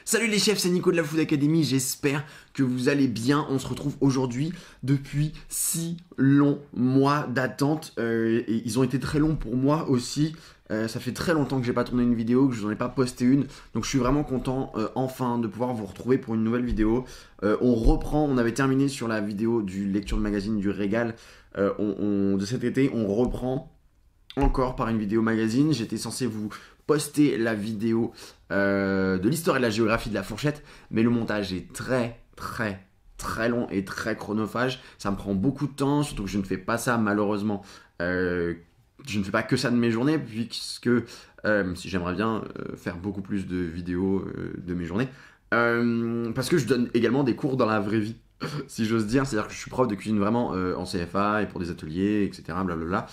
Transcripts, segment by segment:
Salut les chefs, c'est Nico de la Food Academy, j'espère que vous allez bien. On se retrouve aujourd'hui depuis 6 longs mois d'attente et ils ont été très longs pour moi aussi. Ça fait très longtemps que j'ai pas tourné une vidéo, que je n'en ai pas posté une, donc je suis vraiment content enfin de pouvoir vous retrouver pour une nouvelle vidéo. On reprend, on avait terminé sur la vidéo du lecture de magazine du régal de cet été, on reprend encore par une vidéo magazine. J'étais censé vous poster la vidéo de l'histoire et de la géographie de la fourchette, mais le montage est très long et très chronophage. Ça me prend beaucoup de temps, surtout que je ne fais pas ça malheureusement. Je ne fais pas que ça de mes journées, puisque si j'aimerais bien faire beaucoup plus de vidéos de mes journées, parce que je donne également des cours dans la vraie vie, si j'ose dire. C'est-à-dire que je suis prof de cuisine vraiment en CFA et pour des ateliers, etc. Blablabla.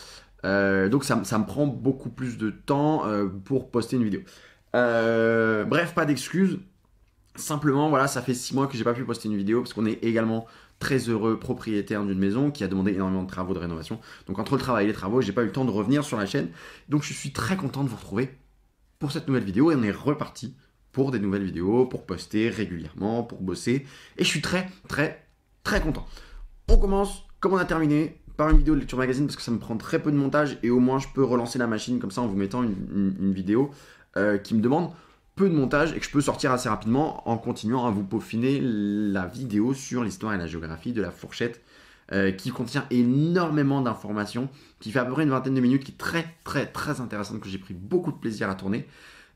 Donc ça me prend beaucoup plus de temps pour poster une vidéo. Bref, pas d'excuses. Simplement, voilà, ça fait 6 mois que j'ai pas pu poster une vidéo parce qu'on est également très heureux propriétaire d'une maison qui a demandé énormément de travaux de rénovation. Donc entre le travail et les travaux, j'ai pas eu le temps de revenir sur la chaîne. Donc je suis très content de vous retrouver pour cette nouvelle vidéo et on est reparti pour des nouvelles vidéos, pour poster régulièrement, pour bosser. Et je suis très content. On commence, comme on a terminé, par une vidéo de lecture magazine parce que ça me prend très peu de montage et au moins je peux relancer la machine comme ça en vous mettant une vidéo qui me demande peu de montage et que je peux sortir assez rapidement en continuant à vous peaufiner la vidéo sur l'histoire et la géographie de la fourchette qui contient énormément d'informations, qui fait à peu près une vingtaine de minutes, qui est très intéressante, que j'ai pris beaucoup de plaisir à tourner.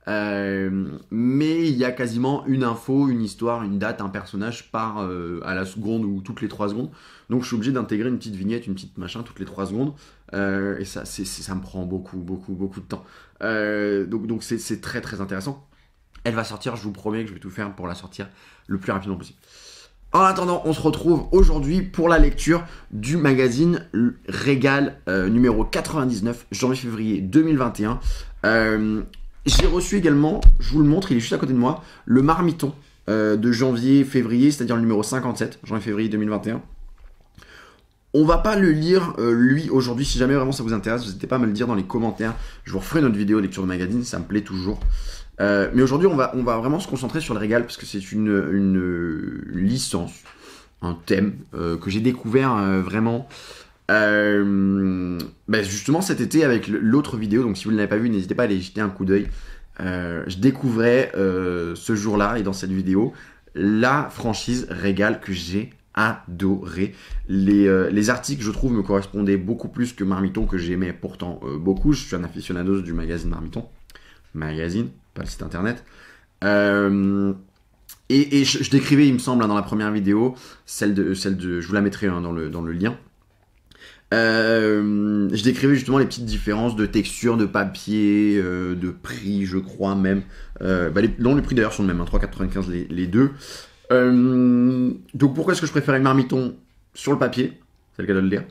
Mais il y a quasiment une info, une histoire, une date, un personnage par à la seconde ou toutes les 3 secondes. Donc je suis obligé d'intégrer une petite vignette, une petite machin toutes les 3 secondes. Et ça me prend beaucoup de temps. Donc c'est très intéressant. Elle va sortir, je vous promets que je vais tout faire pour la sortir le plus rapidement possible. En attendant, on se retrouve aujourd'hui pour la lecture du magazine Régal numéro 99, janvier-février 2021. J'ai reçu également, je vous le montre, il est juste à côté de moi, le marmiton de janvier-février, c'est-à-dire le numéro 57, janvier-février 2021. On va pas le lire, lui, aujourd'hui. Si jamais vraiment ça vous intéresse, n'hésitez pas à me le dire dans les commentaires. Je vous referai notre vidéo lecture de magazine, ça me plaît toujours. Mais aujourd'hui, on va vraiment se concentrer sur le régal, parce que c'est une licence, un thème que j'ai découvert vraiment justement cet été avec l'autre vidéo. Donc si vous ne l'avez pas vu, n'hésitez pas à aller jeter un coup d'œil. Je découvrais ce jour-là et dans cette vidéo la franchise Régal que j'ai adoré. Les articles, je trouve, me correspondaient beaucoup plus que Marmiton, que j'aimais pourtant beaucoup. Je suis un aficionados du magazine Marmiton. Magazine, pas le site internet. Et je décrivais, il me semble, dans la première vidéo, celle de je vous la mettrai dans le lien. Je décrivais justement les petites différences de texture, de papier, de prix, je crois même. Les prix d'ailleurs sont le même, hein, 3,95 les deux. Donc pourquoi est-ce que je préférais le marmiton sur le papier? C'est le cas de le dire.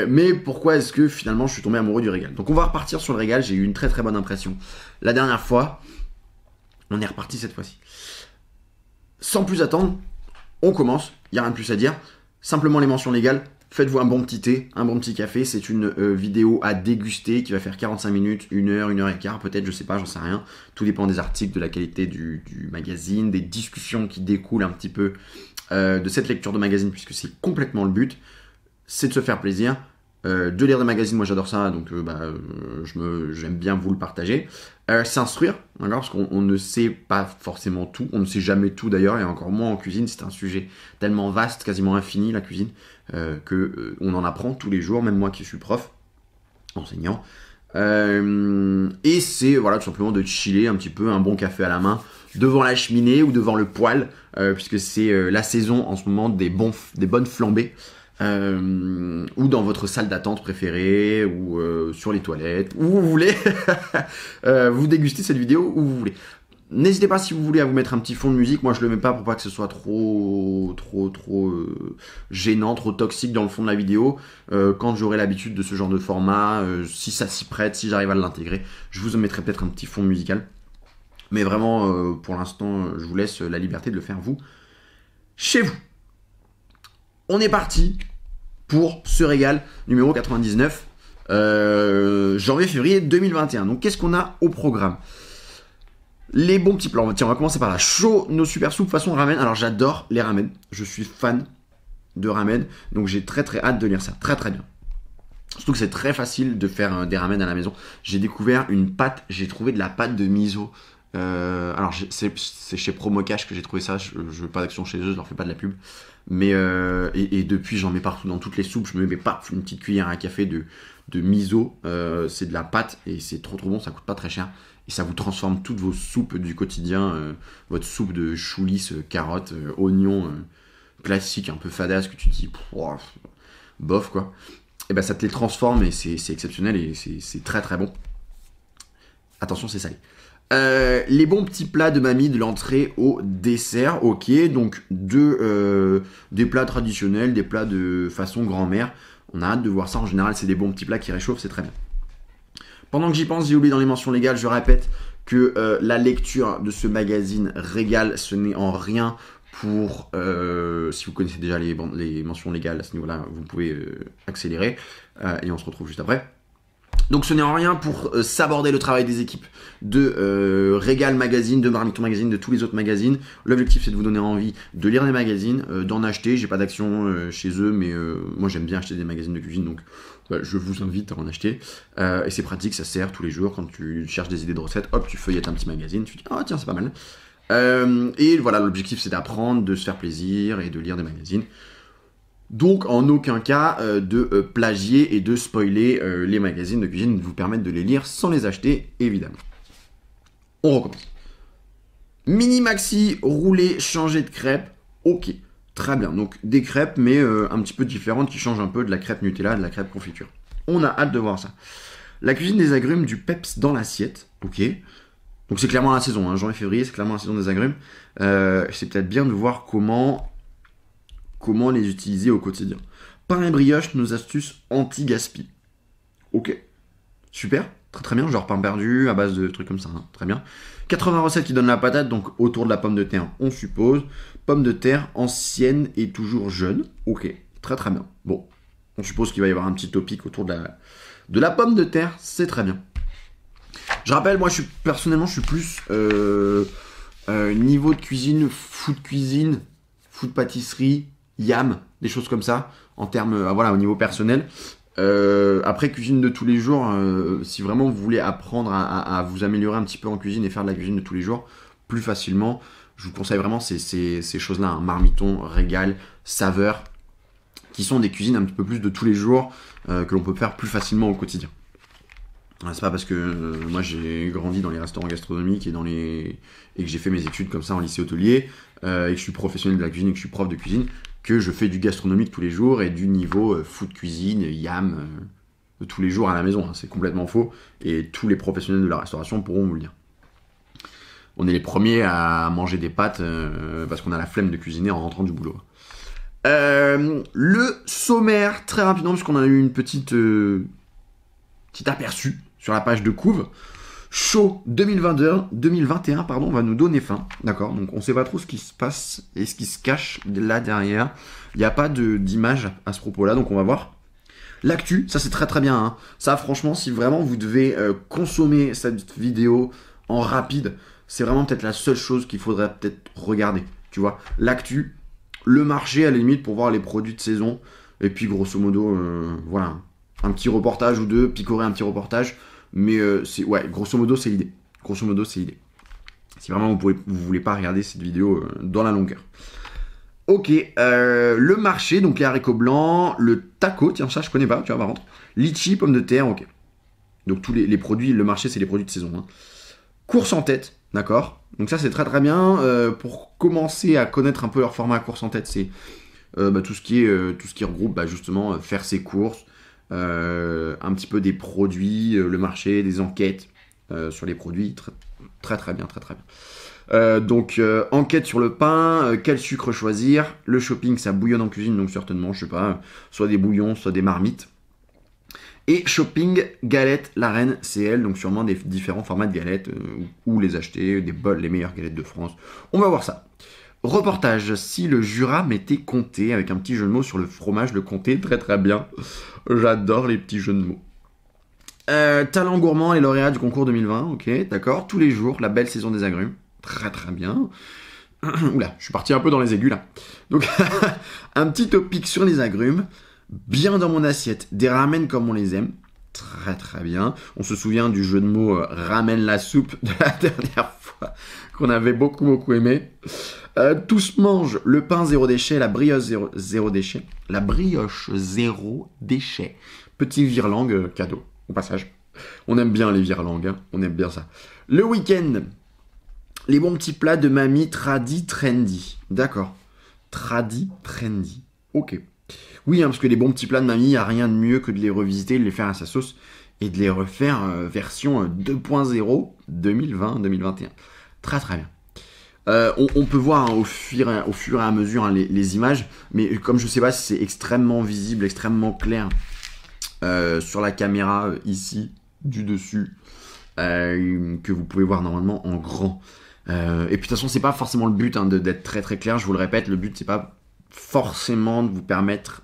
Mais pourquoi est-ce que finalement je suis tombé amoureux du régal? Donc on va repartir sur le régal, j'ai eu une très bonne impression la dernière fois. On est reparti cette fois-ci. Sans plus attendre, on commence, il n'y a rien de plus à dire. Simplement les mentions légales. Faites-vous un bon petit thé, un bon petit café. C'est une vidéo à déguster qui va faire 45 minutes, 1 heure, 1 heure et quart, peut-être, je sais pas, j'en sais rien. Tout dépend des articles, de la qualité du magazine, des discussions qui découlent un petit peu de cette lecture de magazine, puisque c'est complètement le but. C'est de se faire plaisir, de lire des magazines, moi j'adore ça, donc j'aime bien vous le partager. S'instruire, d'accord, parce qu'on ne sait pas forcément tout, on ne sait jamais tout d'ailleurs, et encore moins en cuisine. C'est un sujet tellement vaste, quasiment infini la cuisine, qu'on en apprend tous les jours, même moi qui suis prof, enseignant. Et c'est voilà, tout simplement de chiller un petit peu, un bon café à la main, devant la cheminée ou devant le poêle, puisque c'est la saison en ce moment des bonnes flambées. Ou dans votre salle d'attente préférée, ou sur les toilettes, où vous voulez. Vous dégustez cette vidéo où vous voulez. N'hésitez pas, si vous voulez, à vous mettre un petit fond de musique. Moi je le mets pas pour pas que ce soit trop gênant, trop toxique dans le fond de la vidéo. Quand j'aurai l'habitude de ce genre de format, si ça s'y prête, si j'arrive à l'intégrer, je vous mettrai peut-être un petit fond musical. Mais vraiment, pour l'instant, je vous laisse la liberté de le faire vous, chez vous. On est parti pour ce régal numéro 99, janvier-février 2021. Donc qu'est-ce qu'on a au programme? Les bons petits plans. Tiens, on va commencer par la chaud, nos super soupes façon ramen. Alors j'adore les ramen. Je suis fan de ramen. Donc j'ai très très hâte de lire ça. Très très bien. Surtout que c'est très facile de faire des ramen à la maison. J'ai découvert une pâte. J'ai trouvé de la pâte de miso. Alors c'est chez Promocash que j'ai trouvé ça. Je veux pas d'action chez eux. Je leur fais pas de la pub. Mais et depuis j'en mets partout dans toutes les soupes. Je me mets pas une petite cuillère à café de miso. C'est de la pâte et c'est trop bon. Ça coûte pas très cher. Et ça vous transforme toutes vos soupes du quotidien, votre soupe de chou lisse, carottes, oignons, classique, un peu fadasse, que tu te dis, bof quoi. Et ben ça te les transforme et c'est exceptionnel et c'est très très bon. Attention, c'est salé. Les bons petits plats de mamie de l'entrée au dessert, ok, donc des plats traditionnels, des plats de façon grand-mère. On a hâte de voir ça, en général c'est des bons petits plats qui réchauffent, c'est très bien. Pendant que j'y pense, j'ai oublié dans les mentions légales, je répète que la lecture de ce magazine Régal, ce n'est en rien pour... si vous connaissez déjà les mentions légales à ce niveau-là, vous pouvez accélérer. Et on se retrouve juste après. Donc ce n'est en rien pour s'aborder le travail des équipes de Régal Magazine, de Marmiton Magazine, de tous les autres magazines. L'objectif c'est de vous donner envie de lire des magazines, d'en acheter. J'ai pas d'action chez eux, mais moi j'aime bien acheter des magazines de cuisine, donc je vous invite à en acheter. Et c'est pratique, ça sert tous les jours quand tu cherches des idées de recettes. Hop, tu feuillettes un petit magazine, tu dis ah tiens c'est pas mal. Et voilà, l'objectif c'est d'apprendre, de se faire plaisir et de lire des magazines. Donc en aucun cas de plagier et de spoiler les magazines de cuisine, de vous permettre de les lire sans les acheter, évidemment. On recommence. Mini maxi, roulé, changer de crêpe, ok, très bien. Donc des crêpes, mais un petit peu différentes, qui changent un peu de la crêpe Nutella, de la crêpe confiture. On a hâte de voir ça. La cuisine des agrumes, du peps dans l'assiette, ok. Donc c'est clairement la saison, hein, janvier-février, c'est clairement la saison des agrumes. C'est peut-être bien de voir comment les utiliser au quotidien. Pain et brioche, nos astuces anti-gaspi. Ok, super, très très bien, genre pain perdu, à base de trucs comme ça, hein. Très bien. 80 recettes qui donnent la patate, donc autour de la pomme de terre, on suppose. Pomme de terre ancienne et toujours jeune. Ok, très très bien. Bon, on suppose qu'il va y avoir un petit topic autour de la pomme de terre, c'est très bien. Je rappelle, moi personnellement, je suis plus niveau de cuisine, food pâtisserie, yam, des choses comme ça, en termes, voilà, au niveau personnel. Après, cuisine de tous les jours, si vraiment vous voulez apprendre à vous améliorer un petit peu en cuisine et faire de la cuisine de tous les jours plus facilement, je vous conseille vraiment ces choses-là, hein, Marmiton, Régal, Saveur, qui sont des cuisines un petit peu plus de tous les jours que l'on peut faire plus facilement au quotidien. C'est pas parce que moi j'ai grandi dans les restaurants gastronomiques et que j'ai fait mes études comme ça en lycée hôtelier et que je suis professionnel de la cuisine et que je suis prof de cuisine que je fais du gastronomique tous les jours et du niveau food cuisine, yam, de tous les jours à la maison. Hein. C'est complètement faux et tous les professionnels de la restauration pourront vous le dire. On est les premiers à manger des pâtes parce qu'on a la flemme de cuisiner en rentrant du boulot. Le sommaire, très rapidement, puisqu'on a eu une petite aperçu sur la page de couve. Chaud 2021 va nous donner faim, d'accord. Donc on sait pas trop ce qui se passe et ce qui se cache là derrière. Il n'y a pas d'image à ce propos-là, donc on va voir. L'actu, ça c'est très très bien, hein. Ça franchement, si vraiment vous devez consommer cette vidéo en rapide, c'est vraiment peut-être la seule chose qu'il faudrait peut-être regarder, tu vois. L'actu, le marché à la limite pour voir les produits de saison, et puis grosso modo, voilà, un petit reportage ou deux, picorer un petit reportage. Mais grosso modo, c'est l'idée. Si vraiment vous voulez pas regarder cette vidéo dans la longueur. Ok, le marché, donc les haricots blancs, le taco, tiens ça je connais pas, tu vois par contre. Litchi, pommes de terre, ok. Donc tous les produits, le marché c'est les produits de saison. Hein. Course en tête, d'accord. Donc ça c'est très très bien. Pour commencer à connaître un peu leur format course en tête, c'est tout ce qui regroupe justement faire ses courses. Un petit peu des produits, le marché, des enquêtes sur les produits, très très bien. Donc enquête sur le pain, quel sucre choisir, le shopping ça bouillonne en cuisine, donc certainement, je sais pas, soit des bouillons, soit des marmites. Et shopping, galettes, la reine, c'est elle, donc sûrement des différents formats de galettes, où les acheter, les meilleures galettes de France. On va voir ça. Reportage, si le Jura m'était comté, avec un petit jeu de mots sur le fromage, le comté, très très bien. J'adore les petits jeux de mots. Talent gourmand, les lauréats du concours 2020, ok, d'accord. Tous les jours, la belle saison des agrumes. Très très bien. Oula, je suis parti un peu dans les aigus là. Donc, un petit topic sur les agrumes. Bien dans mon assiette. Des ramen comme on les aime. Très très bien. On se souvient du jeu de mots ramène la soupe de la dernière fois qu'on avait beaucoup aimé. Tous mangent le pain zéro déchet, la brioche zéro déchet. La brioche zéro déchet. Petit virlangue cadeau au passage. On aime bien les virlangues, hein. On aime bien ça. Le week-end, les bons petits plats de mamie tradi trendy. D'accord. Tradi trendy. Ok. Oui, hein, parce que les bons petits plats de mamie, il n'y a rien de mieux que de les revisiter, de les faire à sa sauce et de les refaire version 2.0 2020-2021. Très très bien. On peut voir hein, au fur et à mesure hein, les images, mais comme je ne sais pas si c'est extrêmement visible, extrêmement clair sur la caméra ici, du dessus, que vous pouvez voir normalement en grand. Et puis de toute façon, c'est pas forcément le but hein, d'être très très clair, je vous le répète, le but c'est pas forcément de vous permettre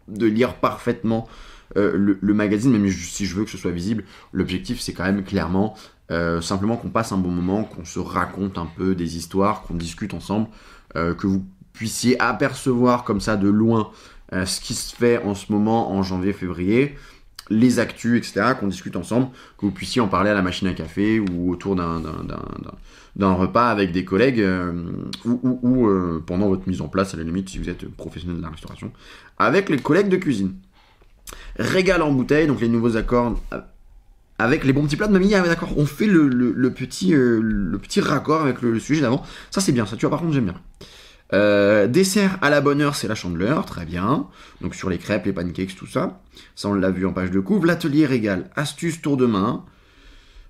de lire parfaitement le magazine, même si je veux que ce soit visible. L'objectif, c'est quand même clairement simplement qu'on passe un bon moment, qu'on se raconte un peu des histoires, qu'on discute ensemble, que vous puissiez apercevoir comme ça de loin ce qui se fait en ce moment en janvier-février, les actus, etc., qu'on discute ensemble, que vous puissiez en parler à la machine à café ou autour d'un repas avec des collègues ou pendant votre mise en place, à la limite, si vous êtes professionnel de la restauration, avec les collègues de cuisine. Régal en bouteille, donc les nouveaux accords avec les bons petits plats de mamie. Ah, d'accord, on fait le petit raccord avec le sujet d'avant. Ça, c'est bien, ça, tu vois, par contre, j'aime bien. Dessert à la bonne heure, c'est la Chandeleur, très bien. Donc sur les crêpes, les pancakes, tout ça. Ça, on l'a vu en page de couve. L'atelier régal, astuces tour de main.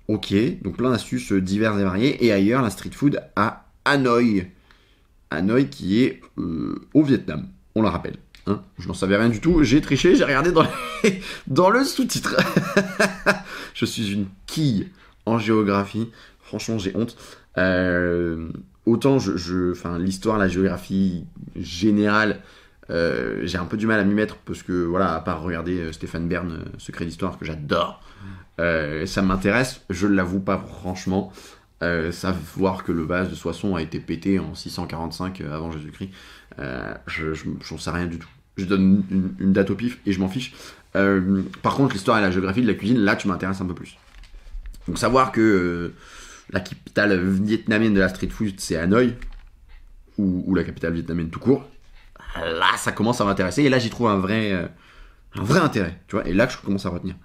Ok, donc plein d'astuces diverses et variées. Et ailleurs, la street food à Hanoï. Hanoï qui est au Vietnam, on le rappelle. Hein, je n'en savais rien du tout, j'ai triché, j'ai regardé dans le sous-titre. Je suis une quille en géographie, franchement j'ai honte. Autant l'histoire, la géographie générale, j'ai un peu du mal à m'y mettre parce que voilà, à part regarder Stéphane Bern, Secret d'Histoire, que j'adore, ça m'intéresse, je ne l'avoue pas franchement. Savoir que le vase de Soissons a été pété en 645 avant Jésus-Christ, j'en sais rien du tout. Je donne une date au pif et je m'en fiche. Par contre, l'histoire et la géographie de la cuisine, là, tu m'intéresses un peu plus. Donc savoir que la capitale vietnamienne de la street food, c'est Hanoï, ou la capitale vietnamienne tout court, là, ça commence à m'intéresser. Et là, j'y trouve un vrai intérêt, tu vois. Et là, que je commence à retenir.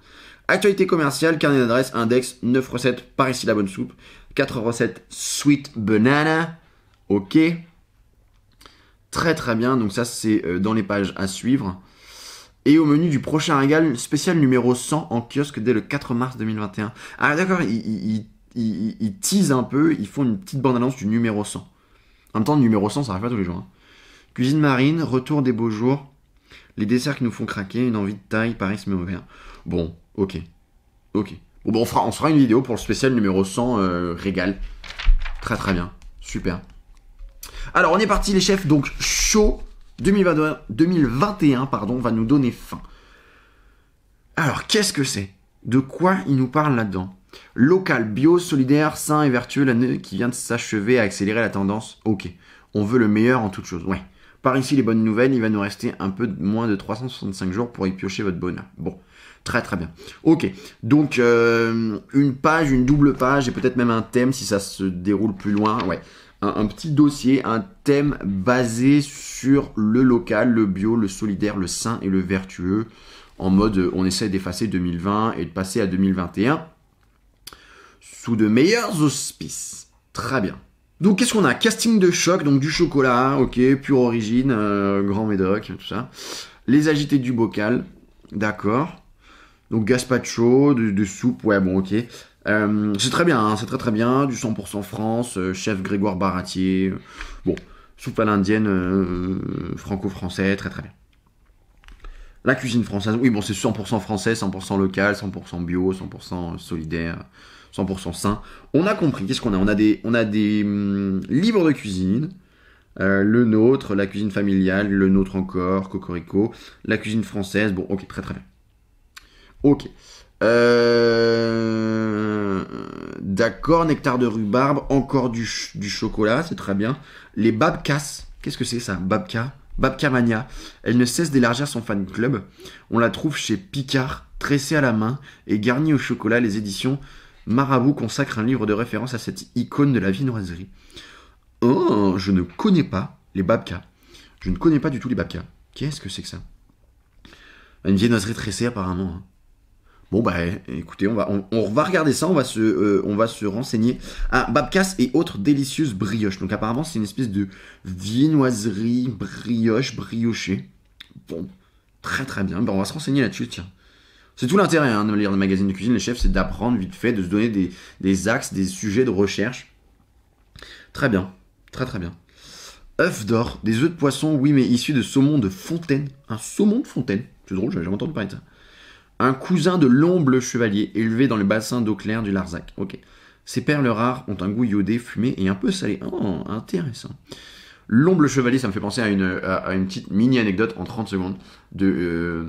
Actualité commerciale, carnet d'adresse, index, 9 recettes, par ici la bonne soupe, 4 recettes sweet banana, ok. Très très bien, donc ça c'est dans les pages à suivre. Et au menu du prochain régal, spécial numéro 100 en kiosque dès le 4 mars 2021. Ah d'accord, ils teasent un peu, ils font une petite bande-annonce du numéro 100. En même temps, le numéro 100, ça arrive pas tous les jours. Hein. Cuisine marine, retour des beaux jours, les desserts qui nous font craquer, une envie de taille, Paris mais ouvert. Bon, ok. Bon, on fera une vidéo pour le spécial numéro 100 régal. Très très bien, super. Alors, on est parti les chefs, donc chaud 2021 va nous donner faim. Alors, qu'est-ce que c'est? De quoi il nous parle là-dedans? Local, bio, solidaire, sain et vertueux, l'année qui vient de s'achever a accéléré la tendance. Ok, on veut le meilleur en toute chose, ouais. Par ici, les bonnes nouvelles, il va nous rester un peu moins de 365 jours pour y piocher votre bonheur. Bon, très très bien. Ok, donc une page, une double page et peut-être même un thème si ça se déroule plus loin, ouais. Un petit dossier, un thème basé sur le local, le bio, le solidaire, le sain et le vertueux, en mode on essaie d'effacer 2020 et de passer à 2021 sous de meilleurs auspices. Très bien. Donc qu'est-ce qu'on a? Casting de choc, donc du chocolat, ok, pure origine, grand médoc, tout ça. Les agités du bocal, d'accord. Donc gazpacho, de soupe, ouais bon ok. C'est très bien, hein, c'est très très bien, du 100% France, chef Grégoire Baratier, bon, soupe à l'indienne, franco-français, très très bien. La cuisine française, oui bon c'est 100% français, 100% local, 100% bio, 100% solidaire, 100% sain. On a compris, qu'est-ce qu'on a? On a des livres de cuisine, le nôtre, la cuisine familiale, le nôtre encore, Cocorico, la cuisine française, bon ok, très très bien. Ok. D'accord, nectar de rhubarbe, encore du chocolat, c'est très bien. Les babkas, qu'est-ce que c'est ça, Babka? Babka Mania. Elle ne cesse d'élargir son fan club. On la trouve chez Picard, tressée à la main et garnie au chocolat. Les éditions Marabout consacrent un livre de référence à cette icône de la viennoiserie. Oh, je ne connais pas les babkas. Je ne connais pas du tout les babkas. Qu'est-ce que c'est que ça? Une viennoiserie tressée apparemment, hein. Bon bah écoutez, on va regarder ça, on va se renseigner. Ah, babkas et autres délicieuses brioches. Donc apparemment c'est une espèce de viennoiserie brioche, briochée. Bon, très très bien. Ben, on va se renseigner là-dessus, tiens. C'est tout l'intérêt de lire des magazines de cuisine, les chefs, c'est d'apprendre vite fait, de se donner des axes, des sujets de recherche. Très bien, très très bien. œufs d'or, des œufs de poisson, oui, mais issus de saumon de fontaine. Un saumon de fontaine. C'est drôle, j'avais jamais entendu parler de ça. Un cousin de l'omble chevalier, élevé dans le bassin d'eau claire du Larzac. Ok. Ces perles rares ont un goût iodé, fumé et un peu salé. Oh, intéressant. L'omble chevalier, ça me fait penser à une petite mini-anecdote en 30 secondes de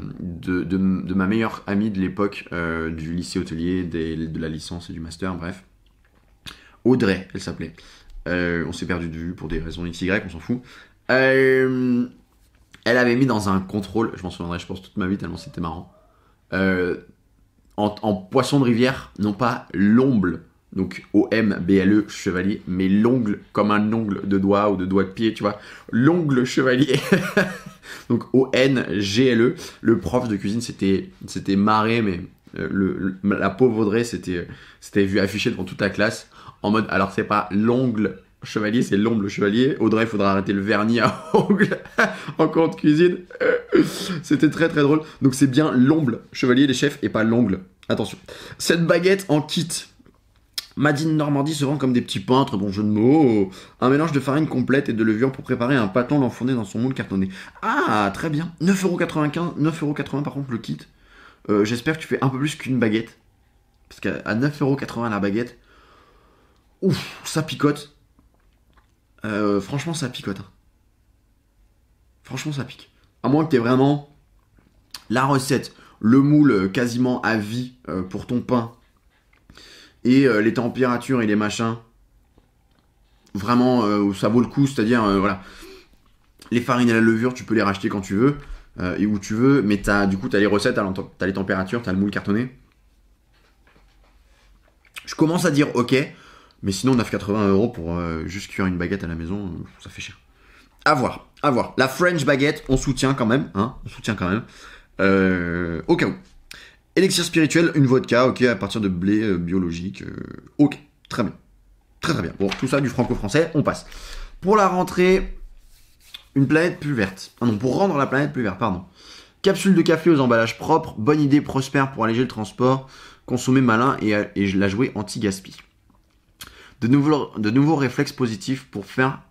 ma meilleure amie de l'époque du lycée hôtelier, de la licence et du master, bref. Audrey, elle s'appelait. On s'est perdu de vue pour des raisons XY, on s'en fout. Elle avait mis dans un contrôle, je m'en souviendrai, je pense, toute ma vie, tellement c'était marrant. En poisson de rivière, non pas l'omble, donc O-M-B-L-E, chevalier, mais l'ongle, comme un ongle de doigt ou de doigt de pied, tu vois. L'ongle chevalier. Donc O-N-G-L-E. Le prof de cuisine s'était marré, mais la pauvre Audrey s'était vue afficher devant toute la classe en mode, alors c'est pas l'ongle chevalier, c'est l'omble chevalier. Audrey, il faudra arrêter le vernis à ongles en cours de cuisine. C'était très très drôle. Donc c'est bien l'omble chevalier, les chefs, et pas l'ongle. Attention. Cette baguette en kit. Madine Normandie se vend comme des petits peintres, bon jeu de mots. Un mélange de farine complète et de levure pour préparer un pâton l'enfourner dans son moule cartonné. Ah, très bien. 9,95€, 9,80€ par contre le kit. J'espère que tu fais un peu plus qu'une baguette. Parce qu'à 9,80€ la baguette, ouf, ça picote. Franchement, ça picote. Hein. Franchement, ça pique. À moins que t'aies vraiment la recette, le moule quasiment à vie pour ton pain, et les températures et les machins, vraiment, ça vaut le coup. C'est-à-dire, voilà, les farines et la levure, tu peux les racheter quand tu veux, et où tu veux, mais du coup, t'as les recettes, t'as les températures, t'as le moule cartonné. Je commence à dire ok, mais sinon 9,80€ pour juste cuire une baguette à la maison, ça fait cher. À voir, à voir. La French baguette, on soutient quand même, hein, on soutient quand même. Au cas où. Élixir spirituel, une vodka, ok, à partir de blé biologique, ok, très bien. Très très bien. Bon, tout ça du franco-français, on passe. Pour la rentrée, une planète plus verte. Ah non, pour rendre la planète plus verte, pardon. Capsule de café aux emballages propres, bonne idée prospère pour alléger le transport, consommer malin et la jouer anti-gaspi. De nouveaux réflexes positifs pour faire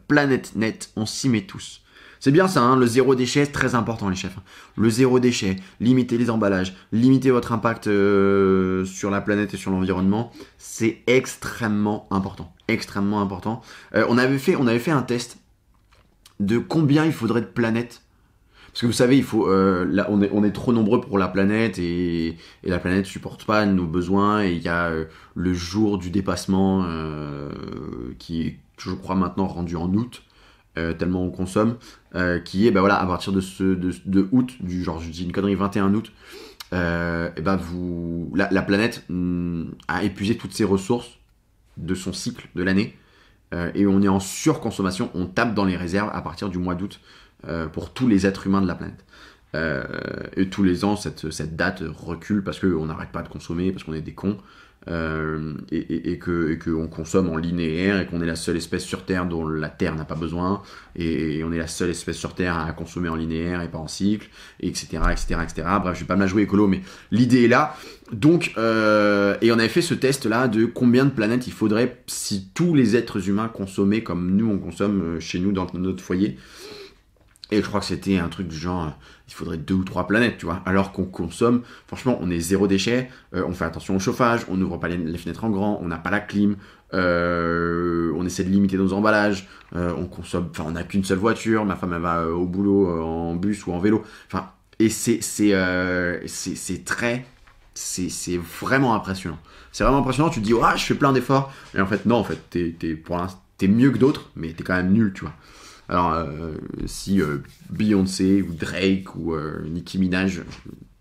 planète nette, on s'y met tous. C'est bien ça, hein, le zéro déchet, c'est très important les chefs. Le zéro déchet, limiter les emballages, limiter votre impact sur la planète et sur l'environnement, c'est extrêmement important. Extrêmement important. On avait fait un test de combien il faudrait de planètes. Parce que vous savez, il faut, là, on est trop nombreux pour la planète et la planète supporte pas nos besoins. Et il y a le jour du dépassement qui est, je crois, maintenant rendu en août. Tellement on consomme, qui est bah voilà, à partir de août, je dis une connerie, 21 août, et bah la planète a épuisé toutes ses ressources de son cycle de l'année, et on est en surconsommation, on tape dans les réserves à partir du mois d'août pour tous les êtres humains de la planète. Et tous les ans, cette date recule parce qu'on n'arrête pas de consommer, parce qu'on est des cons. Et qu'on consomme en linéaire et qu'on est la seule espèce sur Terre dont la Terre n'a pas besoin et on est la seule espèce sur Terre à consommer en linéaire et pas en cycle, etc. Bref, je vais pas me la jouer écolo, mais l'idée est là. Donc, et on avait fait ce test là de combien de planètes il faudrait si tous les êtres humains consommaient comme nous on consomme chez nous dans notre foyer. Et je crois que c'était un truc du genre, il faudrait 2 ou 3 planètes, tu vois. Alors qu'on consomme, franchement, on est zéro déchet, on fait attention au chauffage, on n'ouvre pas les fenêtres en grand, on n'a pas la clim, on essaie de limiter nos emballages, on consomme, enfin, on n'a qu'une seule voiture, ma femme elle va au boulot en bus ou en vélo, enfin, et c'est très c'est vraiment impressionnant. C'est vraiment impressionnant, tu te dis, je fais plein d'efforts, et en fait, non, en fait, pour l'instant, t'es mieux que d'autres, mais t'es quand même nul, tu vois. Alors, si Beyoncé, ou Drake, ou Nicki Minaj,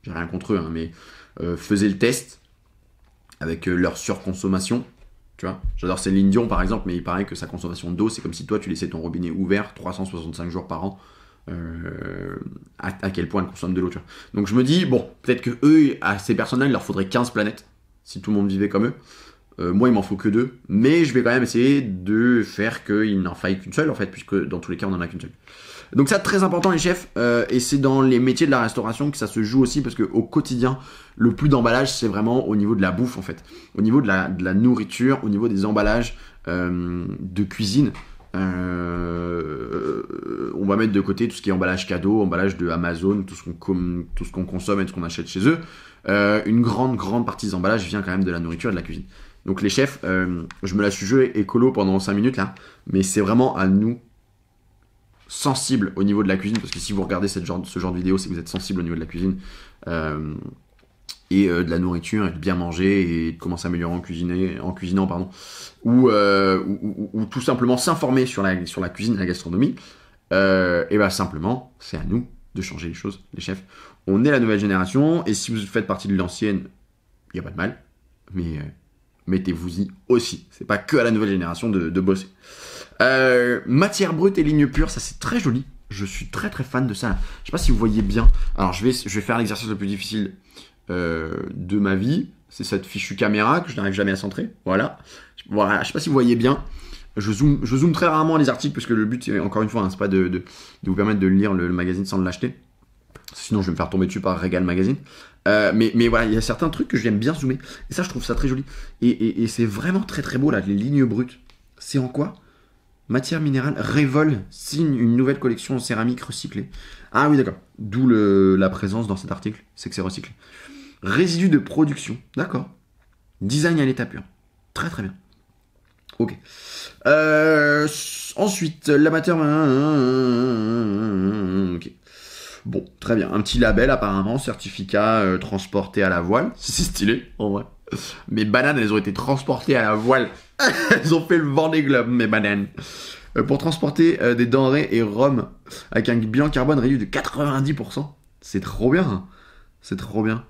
j'ai rien contre eux, hein, mais faisaient le test avec leur surconsommation, tu vois. J'adore Céline Dion, par exemple, mais il paraît que sa consommation d'eau, c'est comme si toi, tu laissais ton robinet ouvert 365 jours par an. À quel point elles consomment de l'eau, tu vois. Donc je me dis, bon, peut-être que eux, à ces personnes-là, il leur faudrait 15 planètes, si tout le monde vivait comme eux. Moi, il m'en faut que 2, mais je vais quand même essayer de faire qu'il n'en faille qu'une seule, en fait, puisque dans tous les cas, on n'en a qu'une seule. Donc ça, très important, les chefs, et c'est dans les métiers de la restauration que ça se joue aussi, parce qu'au quotidien, le plus d'emballage, c'est vraiment au niveau de la bouffe, en fait. Au niveau de la nourriture, au niveau des emballages de cuisine. On va mettre de côté tout ce qui est emballage cadeau, emballage de Amazon, tout ce qu'on consomme et tout ce qu'on achète chez eux. Une grande partie des emballages vient quand même de la nourriture et de la cuisine. Donc les chefs, je me la suis joué écolo pendant 5 minutes là, mais c'est vraiment à nous, sensibles au niveau de la cuisine, parce que si vous regardez ce genre de vidéo, c'est que vous êtes sensible au niveau de la cuisine et de la nourriture, et de bien manger, et de comment s'améliorer en cuisinant, pardon, ou tout simplement s'informer sur la cuisine et la gastronomie, et bah simplement, c'est à nous de changer les choses, les chefs. On est la nouvelle génération, et si vous faites partie de l'ancienne, il n'y a pas de mal, mais mettez-vous-y aussi. C'est pas que à la nouvelle génération de bosser. Matière brute et ligne pure, ça c'est très joli. Je suis très fan de ça. Je sais pas si vous voyez bien. Alors je vais faire l'exercice le plus difficile de ma vie. C'est cette fichue caméra que je n'arrive jamais à centrer. Voilà. Je sais pas si vous voyez bien. Je zoome très rarement les articles parce que le but, encore une fois, hein, c'est pas de vous permettre de lire le magazine sans l'acheter. Sinon, je vais me faire tomber dessus par Regal Magazine. Mais voilà, il y a certains trucs que j'aime bien zoomer. Et ça, je trouve ça très joli. Et c'est vraiment très beau, là, les lignes brutes. C'est en quoi ? Matière minérale, Revol signe une nouvelle collection en céramique recyclée. Ah oui, d'accord. D'où la présence dans cet article, c'est que c'est recyclé. Résidus de production, d'accord. Design à l'état pur. Très bien. Ok. Ensuite, l'amateur... Ok. Bon, très bien. Un petit label apparemment, certificat transporté à la voile. C'est stylé, en vrai. Mes bananes, elles ont été transportées à la voile. Elles ont fait le Vendée Globe, mes bananes. Pour transporter des denrées et rhum avec un bilan carbone réduit de 90%. C'est trop bien. Hein. C'est trop bien.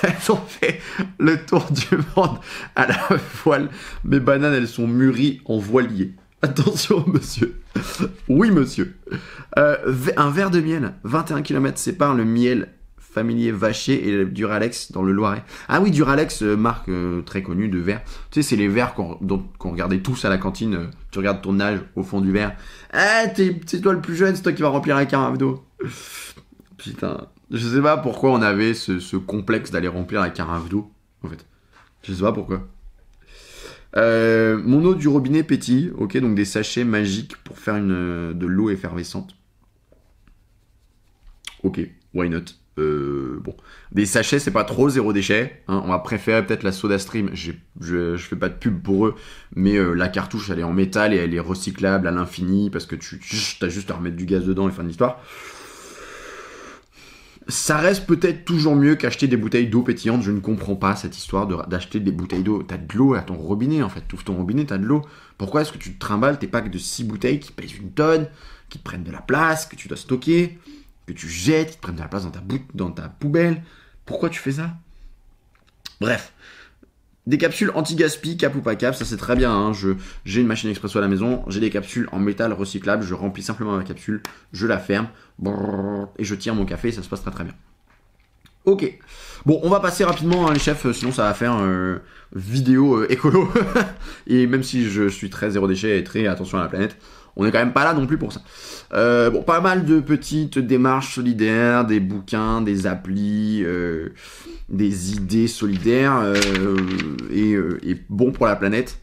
Elles ont fait le tour du monde à la voile. Mes bananes, elles sont mûries en voilier. Attention, monsieur. Oui, monsieur. Un verre de miel. 21 km sépare le miel familier Vacher et le Duralex dans le Loiret. Ah oui, Duralex, marque très connue de verre. Tu sais, c'est les verres qu'on regardait tous à la cantine. Tu regardes ton âge au fond du verre. Ah, c'est toi le plus jeune, c'est toi qui vas remplir la carafe d'eau. Putain. Je sais pas pourquoi on avait ce complexe d'aller remplir la carafe d'eau, en fait. Je sais pas pourquoi. Mon eau du robinet pétille, ok, donc des sachets magiques pour faire de l'eau effervescente. Ok, why not. Bon, des sachets, c'est pas trop zéro déchet. Hein, on va préférer peut-être la SodaStream. Je fais pas de pub pour eux, mais la cartouche, elle est en métal et elle est recyclable à l'infini parce que t'as juste à remettre du gaz dedans et fin de l'histoire. Ça reste peut-être toujours mieux qu'acheter des bouteilles d'eau pétillante. Je ne comprends pas cette histoire d'acheter des bouteilles d'eau. T'as de l'eau à ton robinet, en fait. Tu ouvres ton robinet, t'as de l'eau. Pourquoi est-ce que tu te trimbales tes packs de 6 bouteilles qui pèsent 1 tonne, qui te prennent de la place, que tu dois stocker, que tu jettes, qui te prennent de la place dans ta poubelle? Pourquoi tu fais ça? Bref. Des capsules anti-gaspi, cap ou pas cap, ça c'est très bien. Hein. J'ai une machine expresso à la maison, j'ai des capsules en métal recyclable, je remplis simplement ma capsule, je la ferme, et je tire mon café, ça se passe très bien. Ok. Bon, on va passer rapidement, hein, les chefs, sinon ça va faire vidéo écolo. Et même si je suis très zéro déchet et très attention à la planète, on n'est quand même pas là non plus pour ça. Bon, pas mal de petites démarches solidaires, des bouquins, des applis, des idées solidaires et bon pour la planète.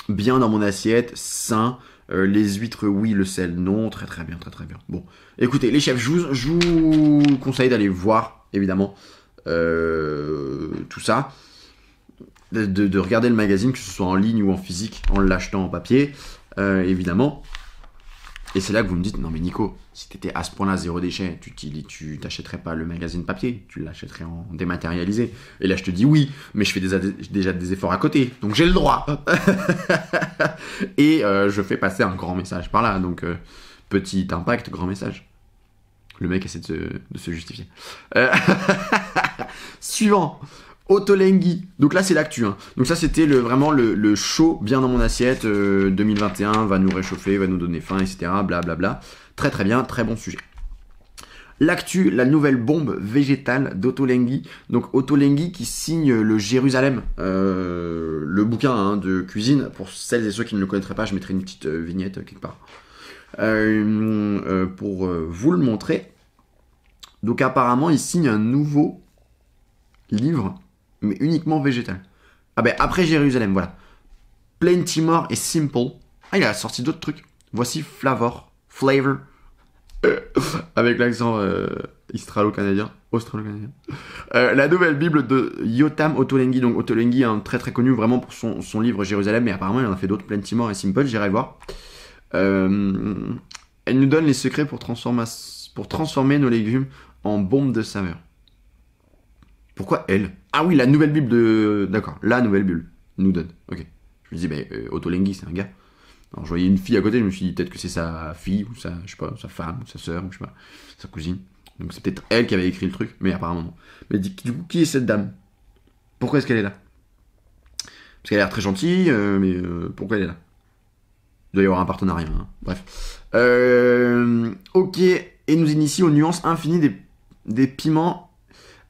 Bien dans mon assiette, sain. Les huîtres, oui, le sel, non. Très bien. Bon, écoutez, les chefs, je vous conseille d'aller voir, évidemment, tout ça. De regarder le magazine, que ce soit en ligne ou en physique, en l'achetant en papier, évidemment. Et c'est là que vous me dites, non mais Nico, si t'étais à ce point-là zéro déchet, tu t'achèterais pas le magazine papier, tu l'achèterais en dématérialisé. Et là je te dis oui, mais je fais déjà des efforts à côté, donc j'ai le droit. Et je fais passer un grand message par là, donc petit impact, grand message. Le mec essaie de se justifier. Suivant. Ottolenghi. Donc là, c'est l'actu. Hein. Donc ça, c'était vraiment le show bien dans mon assiette. 2021 va nous réchauffer, va nous donner faim, etc. Blablabla. Bla, bla. Très très bien, très bon sujet. L'actu, la nouvelle bombe végétale d'Ottolenghi. Donc Ottolenghi qui signe le Jérusalem, le bouquin de cuisine. Pour celles et ceux qui ne le connaîtraient pas, je mettrai une petite vignette quelque part. Pour vous le montrer. Donc apparemment, il signe un nouveau livre, mais uniquement végétal. Ah ben après Jérusalem, voilà. Plenty More et Simple. Ah, il a sorti d'autres trucs. Voici Flavor. Avec l'accent australo-canadien. La nouvelle Bible de Yotam Ottolenghi. Donc Ottolenghi, très très connu vraiment pour son livre Jérusalem, mais apparemment il en a fait d'autres, Plenty More et Simple, j'irai voir. Elle nous donne les secrets pour transformer nos légumes en bombe de saveur. Pourquoi elle? Ah oui, la nouvelle Bible de... D'accord, la nouvelle Bible nous donne. Ok. Je me dis, Ottolenghi, c'est un gars. Alors je voyais une fille à côté, je me suis dit peut-être que c'est sa fille, ou sa, je sais pas, sa femme, ou sa sœur, ou je sais pas, sa cousine. Donc c'est peut-être elle qui avait écrit le truc, mais apparemment non. Mais du coup, qui est cette dame? Pourquoi est-ce qu'elle est là? Parce qu'elle a l'air très gentille, mais pourquoi elle est là? Il doit y avoir un partenariat, hein. Bref. Ok, et nous initie aux nuances infinies des piments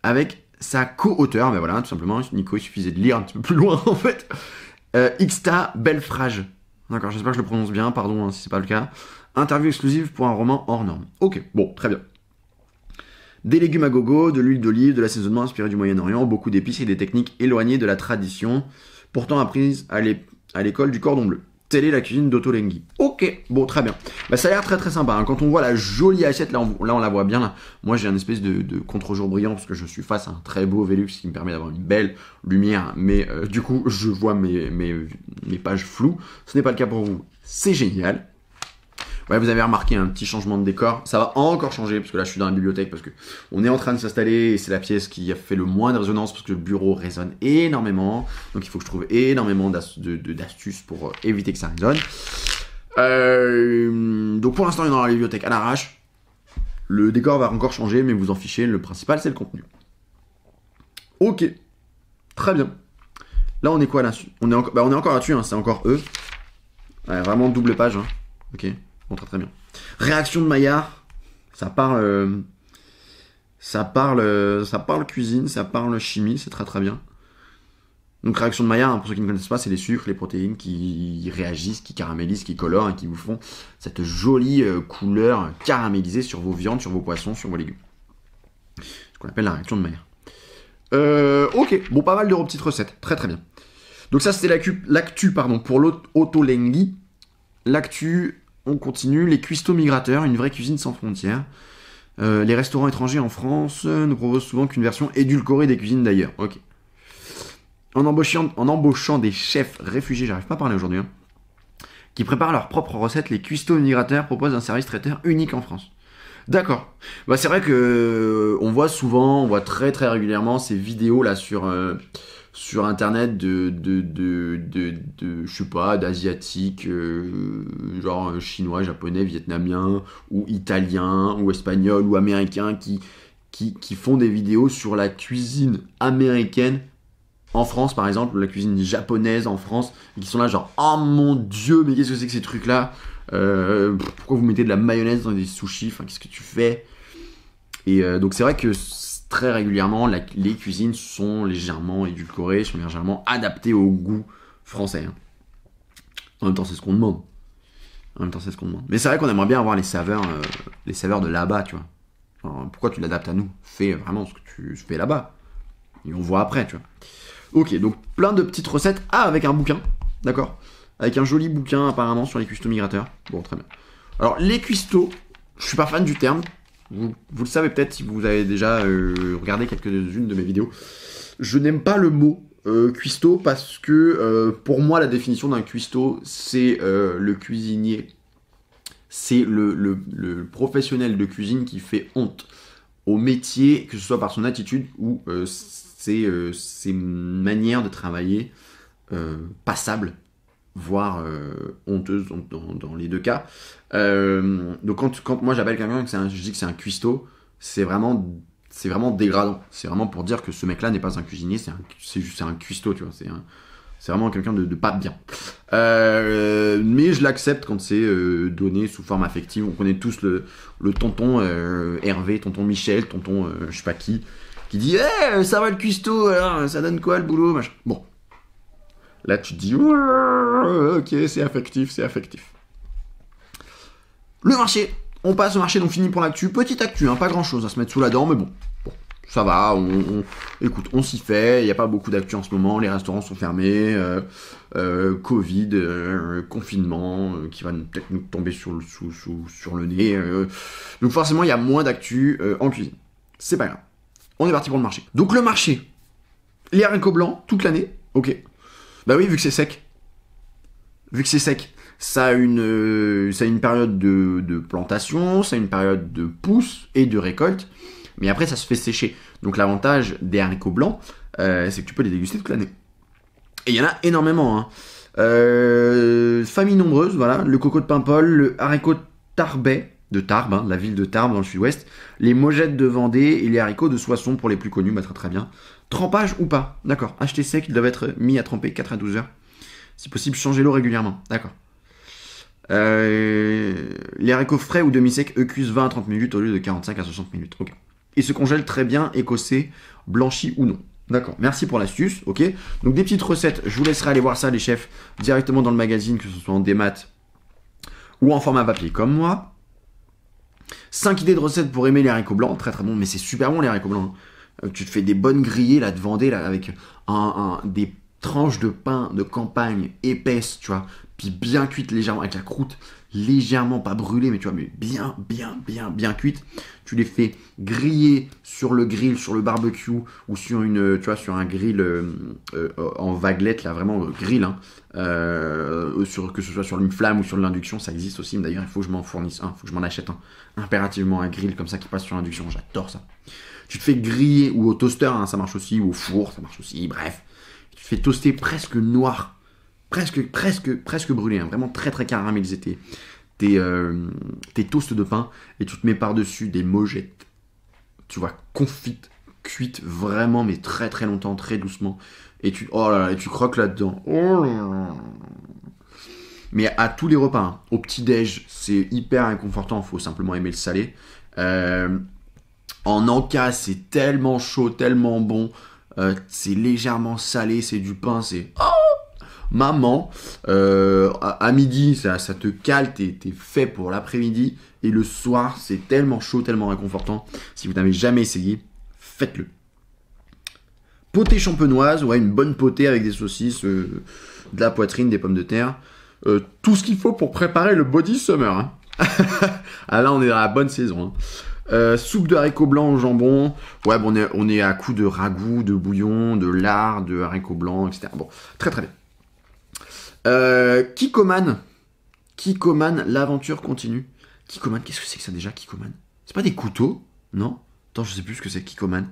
avec sa co-auteur, ben voilà, tout simplement, Nico, il suffisait de lire un petit peu plus loin, en fait. Ixta Belfrage. D'accord, j'espère que je le prononce bien, pardon hein, si c'est pas le cas. Interview exclusive pour un roman hors norme. Ok, bon, très bien. Des légumes à gogo, de l'huile d'olive, de l'assaisonnement inspiré du Moyen-Orient, beaucoup d'épices et des techniques éloignées de la tradition, pourtant apprises à l'école du cordon bleu. Telle est la cuisine d'Ottolenghi. Ok, bon, très bien. Bah, ça a l'air très très sympa. Hein. Quand on voit la jolie assiette, là on la voit bien. Là. Moi j'ai un espèce de contre-jour brillant parce que je suis face à un très beau Velux qui me permet d'avoir une belle lumière. Mais du coup, je vois mes pages floues. Ce n'est pas le cas pour vous. C'est génial. Ouais, vous avez remarqué un petit changement de décor. Ça va encore changer parce que là je suis dans la bibliothèque parce que on est en train de s'installer et c'est la pièce qui a fait le moins de résonance parce que le bureau résonne énormément. Donc il faut que je trouve énormément d'astuces pour éviter que ça résonne. Donc pour l'instant on est dans la bibliothèque à l'arrache. Le décor va encore changer mais vous en fichez. Le principal c'est le contenu. Ok. Très bien. Là on est quoi là-dessus? On est encore là-dessus, hein. C'est encore eux. Ouais, vraiment double page. Hein. Ok. Bon, très très bien. Réaction de Maillard, ça parle cuisine, ça parle chimie, c'est très très bien. Donc réaction de Maillard, hein, pour ceux qui ne connaissent pas, c'est les sucres, les protéines qui réagissent, qui caramélisent, qui colorent et qui vous font cette jolie couleur caramélisée sur vos viandes, sur vos poissons, sur vos légumes. Ce qu'on appelle la réaction de Maillard. Ok, bon, pas mal de petites recettes, très très bien. Donc ça c'était l'actu pour l'Ottolenghi. L'actu... On continue, les cuistots migrateurs, une vraie cuisine sans frontières. Les restaurants étrangers en France ne proposent souvent qu'une version édulcorée des cuisines d'ailleurs. Ok. En embauchant des chefs réfugiés, j'arrive pas à parler aujourd'hui, hein, qui préparent leurs propres recettes, les cuistots migrateurs proposent un service traiteur unique en France. D'accord. Bah c'est vrai que on voit très très régulièrement ces vidéos là sur internet de je sais pas, d'asiatiques, genre chinois, japonais, vietnamiens, ou italiens, ou espagnols, ou américains, qui font des vidéos sur la cuisine américaine en France, par exemple, la cuisine japonaise en France, et qui sont là genre, oh mon dieu, mais qu'est-ce que c'est que ces trucs-là? Pourquoi vous mettez de la mayonnaise dans des sushis? Enfin, qu'est-ce que tu fais? Et donc c'est vrai que très régulièrement, les cuisines sont légèrement édulcorées, sont légèrement adaptées au goût français. Hein. En même temps, c'est ce qu'on demande. Mais c'est vrai qu'on aimerait bien avoir les saveurs de là-bas, tu vois. Alors, pourquoi tu l'adaptes à nous? Fais vraiment ce que tu fais là-bas. Et on voit après, tu vois. Ok, donc plein de petites recettes. Ah, avec un bouquin, d'accord. Avec un joli bouquin apparemment sur les cuistots migrateurs. Bon, très bien. Alors, les cuistots, je suis pas fan du terme. Vous le savez peut-être si vous avez déjà regardé quelques-unes de mes vidéos. Je n'aime pas le mot cuistot parce que pour moi la définition d'un cuistot c'est le cuisinier c'est le professionnel de cuisine qui fait honte au métier, que ce soit par son attitude ou ses manières de travailler passables, voire honteuses dans les deux cas. Donc quand moi j'appelle quelqu'un je dis que c'est un cuistot, c'est vraiment dégradant. C'est vraiment pour dire que ce mec-là n'est pas un cuisinier, c'est un cuistot, tu vois. C'est vraiment quelqu'un de pas bien. Mais je l'accepte quand c'est donné sous forme affective. On connaît tous le tonton Hervé, tonton Michel, tonton je sais pas qui dit hey, ça va le cuistot, alors, ça donne quoi le boulot machin. Bon. Là tu te dis ok, c'est affectif. Le marché. On passe au marché, donc fini pour l'actu. Petite actu, hein, pas grand chose à se mettre sous la dent, mais bon. Ça va, écoute, on s'y fait, il n'y a pas beaucoup d'actu en ce moment, les restaurants sont fermés, Covid, confinement, qui va peut-être nous tomber sur le nez. Donc forcément, il y a moins d'actu en cuisine. C'est pas grave. On est parti pour le marché. Donc le marché, les haricots blancs, toute l'année, ok. Bah oui, vu que c'est sec. Ça a une période de plantation, ça a une période de pousse et de récolte. Mais après, ça se fait sécher. Donc l'avantage des haricots blancs, c'est que tu peux les déguster toute l'année. Et il y en a énormément. Hein. Famille nombreuse, voilà. Le coco de Paimpol, le haricot tarbais, de Tarbes, hein, la ville de Tarbes dans le sud-ouest. Les mogettes de Vendée et les haricots de Soissons pour les plus connus, bah, très très bien. Trempage ou pas, d'accord. Achetés secs, ils doivent être mis à tremper 4 à 12 heures. Si possible, changez l'eau régulièrement, d'accord. Les haricots frais ou demi-secs, eux cuisent 20 à 30 minutes au lieu de 45 à 60 minutes, ok. Et se congèle très bien, écossais, blanchi ou non. D'accord, merci pour l'astuce, ok. Donc des petites recettes, je vous laisserai aller voir ça les chefs, directement dans le magazine, que ce soit en démat ou en format papier comme moi. 5 idées de recettes pour aimer les haricots blancs, très très bon, mais c'est super bon les haricots blancs. Tu te fais des bonnes grillées là de Vendée, là, avec des tranches de pain de campagne épaisses, tu vois, puis bien cuites légèrement, avec la croûte légèrement, pas brûlée, mais tu vois, mais bien cuite. Tu les fais griller sur le grill, sur le barbecue, ou sur sur un grill en vaguelette, là, vraiment grill, hein, que ce soit sur une flamme ou sur l'induction, ça existe aussi, mais d'ailleurs, il faut que je m'en fournisse un, il faut que je m'en achète un, impérativement un grill comme ça qui passe sur l'induction, j'adore ça. Tu te fais griller, ou au toaster, hein, ça marche aussi, ou au four, ça marche aussi, bref. Tu te fais toaster presque noir, presque brûlé, hein, vraiment très très caramélisé tes toasts de pain, et tu te mets par-dessus des mogettes, tu vois, confites, cuites vraiment, mais très très longtemps, très doucement, et tu croques là-dedans. Oh là là. Mais à tous les repas, hein, au petit-déj, c'est hyper réconfortant, faut simplement aimer le salé. En encas, c'est tellement chaud, tellement bon, c'est légèrement salé, c'est du pain, c'est... Maman, à midi, ça te cale, t'es fait pour l'après-midi, et le soir, c'est tellement chaud, tellement réconfortant. Si vous n'avez jamais essayé, faites-le. Potée champenoise, ouais, une bonne potée avec des saucisses, de la poitrine, des pommes de terre. Tout ce qu'il faut pour préparer le body summer. Hein. Ah là, on est dans la bonne saison. Hein. Soupe de haricots blancs au jambon. Ouais, bon, on est à coup de ragoût, de bouillon, de lard, de haricots blancs, etc. Bon, très très bien. Kikkoman, l'aventure continue. Kikkoman, qu'est-ce que c'est que ça déjà, Kikkoman? C'est pas des couteaux? Non? Attends, je sais plus ce que c'est, Kikkoman.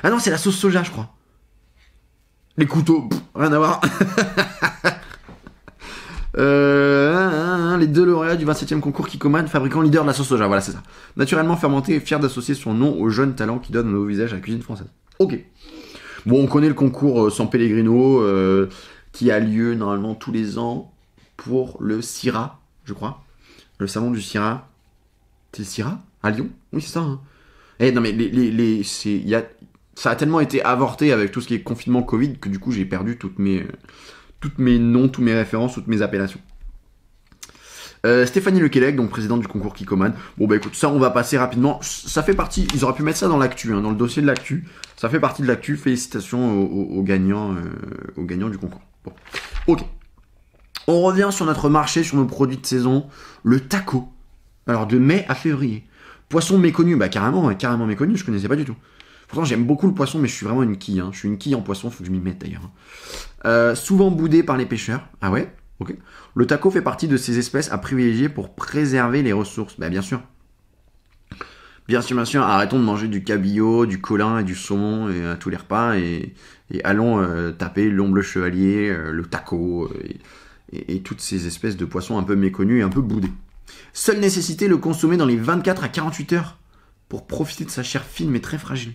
Ah non, c'est la sauce soja, je crois. Les couteaux, rien à voir. Les deux lauréats du 27e concours Kikkoman, fabricant leader de la sauce soja, voilà, c'est ça. Naturellement fermenté et fier d'associer son nom au jeune talent qui donne un nouveau visage à la cuisine française. Ok. Bon, on connaît le concours San Pellegrino, qui a lieu normalement tous les ans pour le CIRA, je crois. Le salon du CIRA. C'est le CIRA à Lyon? Oui, c'est ça. Hein. Non, mais ça a tellement été avorté avec tout ce qui est confinement Covid que du coup, j'ai perdu toutes mes noms, toutes mes références, toutes mes appellations. Stéphanie Lequelec, donc présidente du concours Kikkoman. Bon, bah écoute, ça, on va passer rapidement. Ça fait partie, ils auraient pu mettre ça dans l'actu, hein, dans le dossier de l'actu. Ça fait partie de l'actu. Félicitations aux gagnants du concours. Bon. Ok. On revient sur notre marché, sur nos produits de saison. Le taco. Alors, de mai à février. Poisson méconnu. Bah, carrément méconnu. Je connaissais pas du tout. Pourtant, j'aime beaucoup le poisson, mais je suis vraiment une quille. Hein. Je suis une quille en poisson. Faut que je m'y mette d'ailleurs. Souvent boudé par les pêcheurs. Ah ouais? Ok. Le taco fait partie de ces espèces à privilégier pour préserver les ressources. Bah bien sûr. Bien sûr, arrêtons de manger du cabillaud, du colin et du saumon à tous les repas et allons taper l'omble chevalier, le taco et toutes ces espèces de poissons un peu méconnus et un peu boudés. Seule nécessité, le consommer dans les 24 à 48 heures pour profiter de sa chair fine mais très fragile.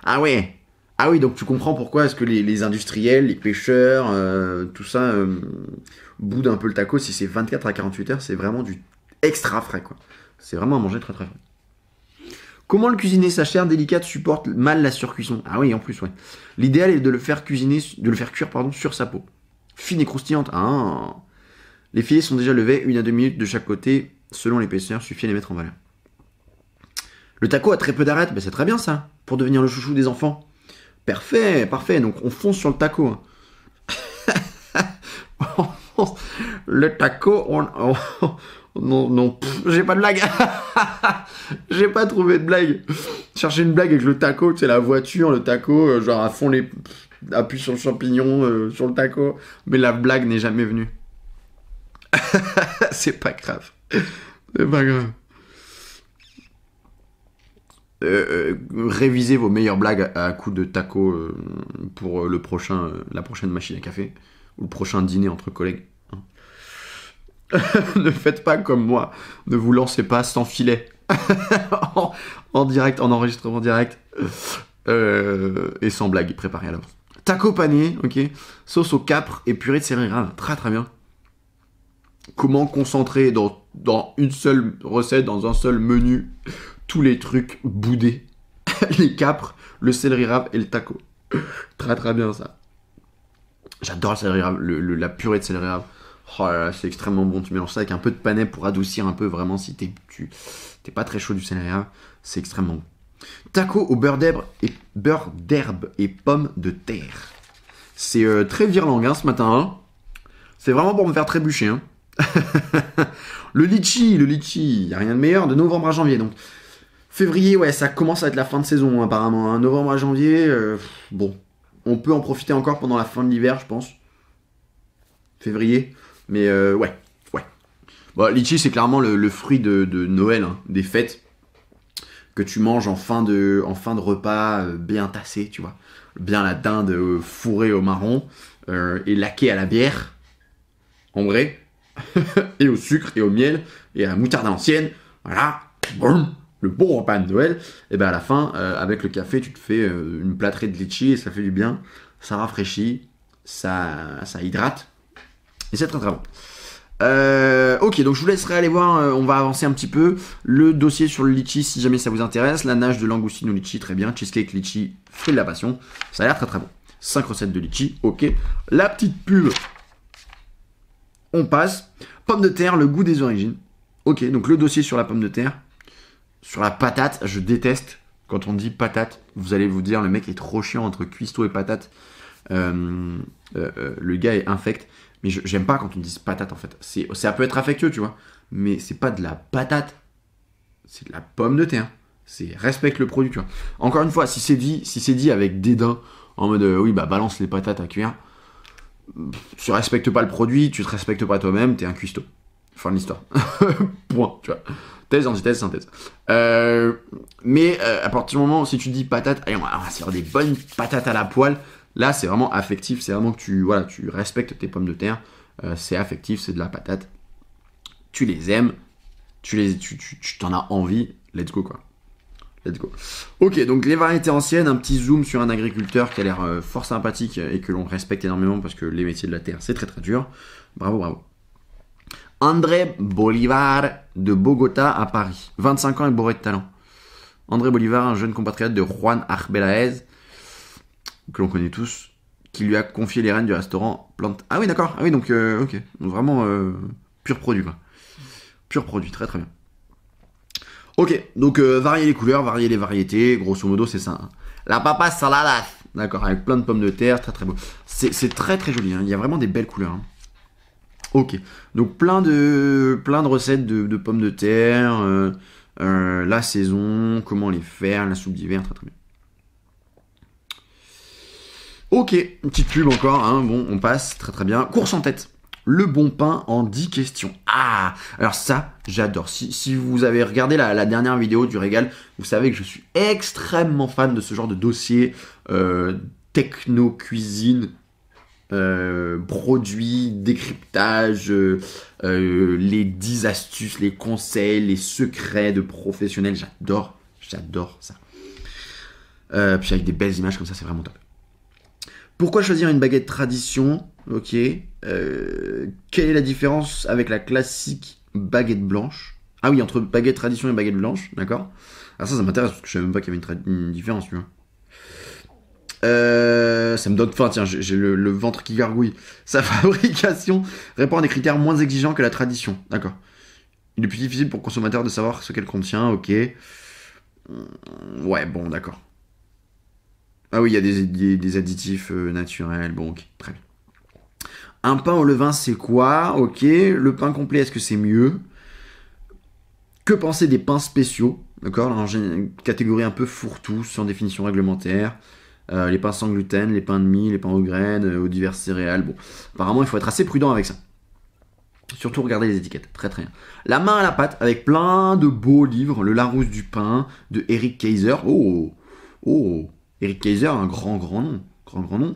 Ah ouais. Ah oui, donc tu comprends pourquoi est-ce que les industriels, les pêcheurs, tout ça boudent un peu le taco. Si c'est 24 à 48 heures, c'est vraiment du extra frais, quoi. C'est vraiment à manger très très frais. Comment le cuisiner? Sa chair délicate supporte mal la surcuisson. Ah oui, en plus, ouais. L'idéal est de le faire cuire sur sa peau. Fine et croustillante. Ah. Les filets sont déjà levés, 1 à 2 minutes de chaque côté, selon l'épaisseur, suffit à les mettre en valeur. Le taco a très peu d'arêtes, c'est très bien ça, pour devenir le chouchou des enfants. Parfait. Donc on fonce sur le taco. Le taco, non, j'ai pas de blague. J'ai pas trouvé de blague. Chercher une blague avec le taco, c'est la voiture, le taco, genre à fond appuie sur le champignon, sur le taco. Mais la blague n'est jamais venue. C'est pas grave. Révisez vos meilleures blagues à coup de taco pour la prochaine machine à café ou le prochain dîner entre collègues. Ne faites pas comme moi. Ne vous lancez pas sans filet. en direct, en enregistrement direct. Et sans blague, préparé à l'avance. Taco pané, ok. Sauce au capre et purée de céleri rave. Très très bien. Comment concentrer dans une seule recette, dans un seul menu, tous les trucs boudés. Les capres, le céleri rave et le taco. Très très bien ça. J'adore le céleri rave, la purée de céleri rave. Oh là là, c'est extrêmement bon. Tu mélanges ça avec un peu de panais pour adoucir un peu, vraiment, si t'es pas très chaud du céleri rave. C'est extrêmement bon. Taco au beurre d'herbe et pommes de terre. C'est très virlangue ce matin. Hein. C'est vraiment pour me faire trébucher. Hein. Le litchi, il n'y a rien de meilleur de novembre à janvier. Donc, février, ouais, ça commence à être la fin de saison apparemment. Hein. Novembre à janvier, bon, on peut en profiter encore pendant la fin de l'hiver, je pense. Février, mais ouais. Bon, litchi, c'est clairement le fruit de Noël, hein, des fêtes, que tu manges en fin de repas, bien tassé, tu vois. Bien la dinde fourrée au marron, et laquée à la bière, en vrai, et au sucre, et au miel, et à la moutarde à l'ancienne, voilà, boum, le bon repas de Noël, et ben à la fin, avec le café, tu te fais une plâtrée de litchi, et ça fait du bien, ça rafraîchit, ça hydrate, et c'est très très bon. Ok, donc je vous laisserai aller voir, on va avancer un petit peu le dossier sur le litchi si jamais ça vous intéresse. La nage de langoustine au litchi, très bien. Cheesecake litchi, fruit de la passion, ça a l'air très très bon. 5 recettes de litchi, ok. La petite pub, on passe. Pomme de terre, le goût des origines. Ok, donc le dossier sur la pomme de terre. Sur la patate, je déteste quand on dit patate. Vous allez vous dire, le mec est trop chiant entre cuistot et patate. Le gars est infect. Mais j'aime pas quand on dit patate en fait. Ça peut être affectueux, tu vois. Mais c'est pas de la patate. C'est de la pomme de terre. Respecte le produit, tu vois. Encore une fois, si c'est dit avec dédain, en mode oui, bah balance les patates à cuire. Tu respectes pas le produit, tu te respectes pas toi-même, t'es un cuistot. Fin de l'histoire. Point, tu vois. Thèse, antithèse, synthèse. Mais à partir du moment où si tu dis patate, allez, on va se faire des bonnes patates à la poêle. Là, c'est vraiment affectif, c'est vraiment que tu respectes tes pommes de terre. C'est affectif, c'est de la patate. Tu les aimes, tu t'en as envie. Let's go, quoi. Let's go. Ok, donc les variétés anciennes, un petit zoom sur un agriculteur qui a l'air fort sympathique et que l'on respecte énormément parce que les métiers de la terre, c'est très très dur. Bravo. André Bolivar de Bogota à Paris. 25 ans et bourré de talent. André Bolivar, un jeune compatriote de Juan Arbeláez, que l'on connaît tous, qui lui a confié les rênes du restaurant Plante. Ah oui, d'accord. Ah oui, donc, ok. Donc, vraiment, pur produit, quoi. Pur produit, très très bien. Ok, donc, varier les couleurs, varier les variétés, grosso modo, c'est ça. Hein. La papa salada, d'accord, avec plein de pommes de terre, très très beau. C'est très très joli, hein. Il y a vraiment des belles couleurs. Hein. Ok, donc plein de recettes de pommes de terre, la saison, comment les faire, la soupe d'hiver, très très bien. Ok, une petite pub encore, hein. Bon, on passe, très très bien. Course en tête. le bon pain en 10 questions. Ah, alors ça, j'adore. Si vous avez regardé la dernière vidéo du régal, vous savez que je suis extrêmement fan de ce genre de dossier techno-cuisine, produits, décryptage, les 10 astuces, les conseils, les secrets de professionnels. J'adore ça. Puis avec des belles images comme ça, c'est vraiment top. Pourquoi choisir une baguette tradition? Ok. Quelle est la différence avec la classique baguette blanche? Ah oui, entre baguette tradition et baguette blanche, d'accord. Alors ça m'intéresse parce que je savais même pas qu'il y avait une différence, tu vois. Ça me donne faim, tiens, j'ai le ventre qui gargouille. Sa fabrication répond à des critères moins exigeants que la tradition, d'accord. Il est plus difficile pour le consommateur de savoir ce qu'elle contient, ok. Ouais, bon, d'accord. Ah oui, il y a des additifs naturels, bon, ok, très bien. Un pain au levain, c'est quoi? Ok. Le pain complet, est-ce que c'est mieux? Que penser des pains spéciaux? D'accord, là, une catégorie un peu fourre-tout, sans définition réglementaire. Les pains sans gluten, les pains de mie, les pains aux graines, aux diverses céréales. Bon, apparemment, il faut être assez prudent avec ça. Surtout regarder les étiquettes. Très très bien. La main à la pâte, avec plein de beaux livres. Le Larousse du pain, de Eric Kaiser. Oh, Eric Kaiser, un grand nom. Grand nom.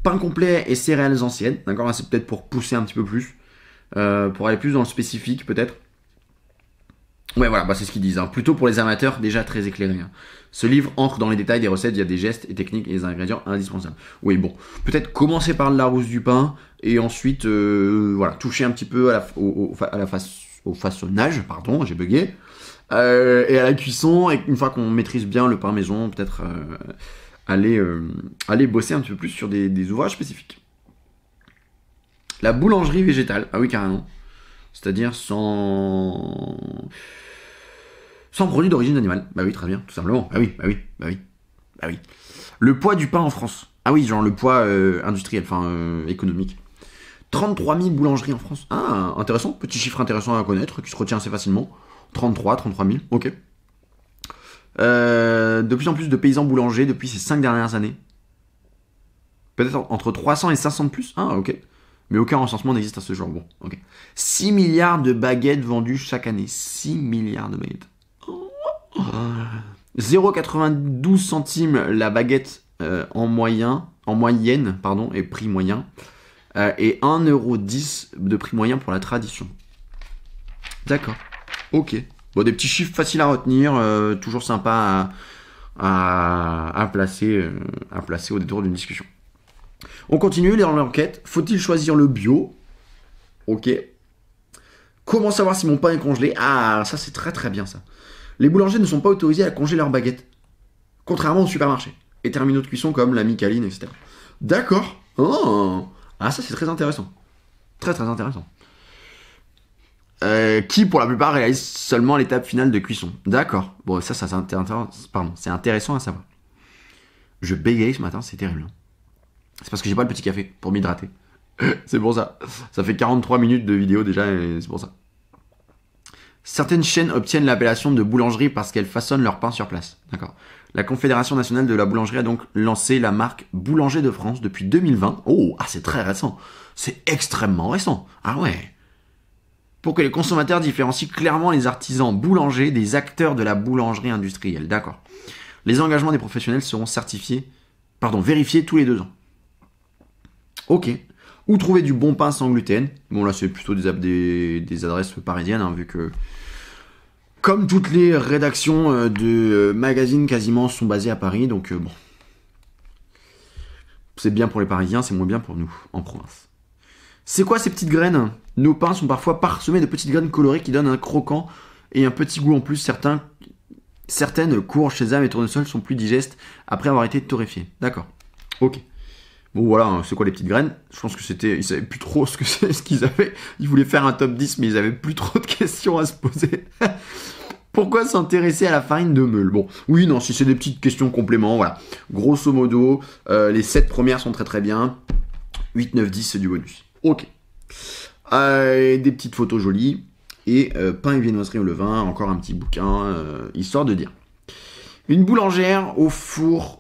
Pain complet et céréales anciennes. D'accord, là c'est peut-être pour pousser un petit peu plus. Pour aller plus dans le spécifique, peut-être. Ouais, voilà, bah c'est ce qu'ils disent. Hein. Plutôt pour les amateurs, déjà très éclairés. Hein. Ce livre entre dans les détails des recettes, il y a des gestes et techniques et des ingrédients indispensables. Oui, bon, peut-être commencer par le Larousse du pain et ensuite, voilà, toucher un petit peu au façonnage, pardon, j'ai bugué, et à la cuisson. Et une fois qu'on maîtrise bien le pain maison, peut-être aller bosser un petit peu plus sur des ouvrages spécifiques. La boulangerie végétale, ah oui, carrément. C'est-à-dire sans produit d'origine animale. Bah oui, très bien, tout simplement. Bah oui. Le poids du pain en France. Ah oui, genre le poids industriel, enfin économique. 33 000 boulangeries en France. Ah, intéressant, petit chiffre intéressant à connaître, qui se retient assez facilement. 33 000, ok. De plus en plus de paysans boulangers depuis ces 5 dernières années. Peut-être entre 300 et 500 de plus. Ah, ok. Mais aucun recensement n'existe à ce jour. Bon, ok. 6 milliards de baguettes vendues chaque année. 6 milliards de baguettes. 0,92 centimes la baguette en moyenne, et prix moyen. Et 1,10 € de prix moyen pour la tradition. D'accord. Ok. Bon, des petits chiffres faciles à retenir. Toujours sympa à placer au détour d'une discussion. On continue dans l'enquête. Faut-il choisir le bio? Ok. Comment savoir si mon pain est congelé? Ah, ça c'est très très bien ça. Les boulangers ne sont pas autorisés à congeler leurs baguettes. Contrairement au supermarché. Et terminaux de cuisson comme la Micaline, etc. D'accord. Oh. Ah, ça c'est très intéressant. Très très intéressant. Qui pour la plupart réalise seulement l'étape finale de cuisson. D'accord. Bon, ça c'est intéressant à savoir. Je bégaye ce matin, c'est terrible. C'est parce que j'ai pas le petit café pour m'hydrater. C'est pour ça. Ça fait 43 minutes de vidéo déjà et c'est pour ça. Certaines chaînes obtiennent l'appellation de boulangerie parce qu'elles façonnent leur pain sur place. D'accord. La Confédération nationale de la boulangerie a donc lancé la marque Boulanger de France depuis 2020. Oh, ah, c'est très récent. C'est extrêmement récent. Ah ouais. Pour que les consommateurs différencient clairement les artisans boulangers des acteurs de la boulangerie industrielle. D'accord. Les engagements des professionnels seront vérifiés tous les 2 ans. Ok. Où trouver du bon pain sans gluten? Bon, là, c'est plutôt des adresses parisiennes, hein, vu que, comme toutes les rédactions de magazines quasiment sont basées à Paris, donc bon. C'est bien pour les Parisiens, c'est moins bien pour nous, en province. C'est quoi ces petites graines? Nos pains sont parfois parsemés de petites graines colorées qui donnent un croquant et un petit goût en plus. Certaines courges, sésame et tournesol sont plus digestes après avoir été torréfiées. D'accord. Ok. Bon voilà, c'est quoi les petites graines? Je pense que ils savaient plus trop ce qu'ils avaient. Ils voulaient faire un top 10, mais ils avaient plus trop de questions à se poser. Pourquoi s'intéresser à la farine de meule? Bon, oui, non, si c'est des petites questions compléments, voilà. Grosso modo, les 7 premières sont très très bien. 8, 9, 10, c'est du bonus. Ok. Des petites photos jolies. Et pain et viennoiserie au levain, encore un petit bouquin, histoire de dire. Une boulangère au four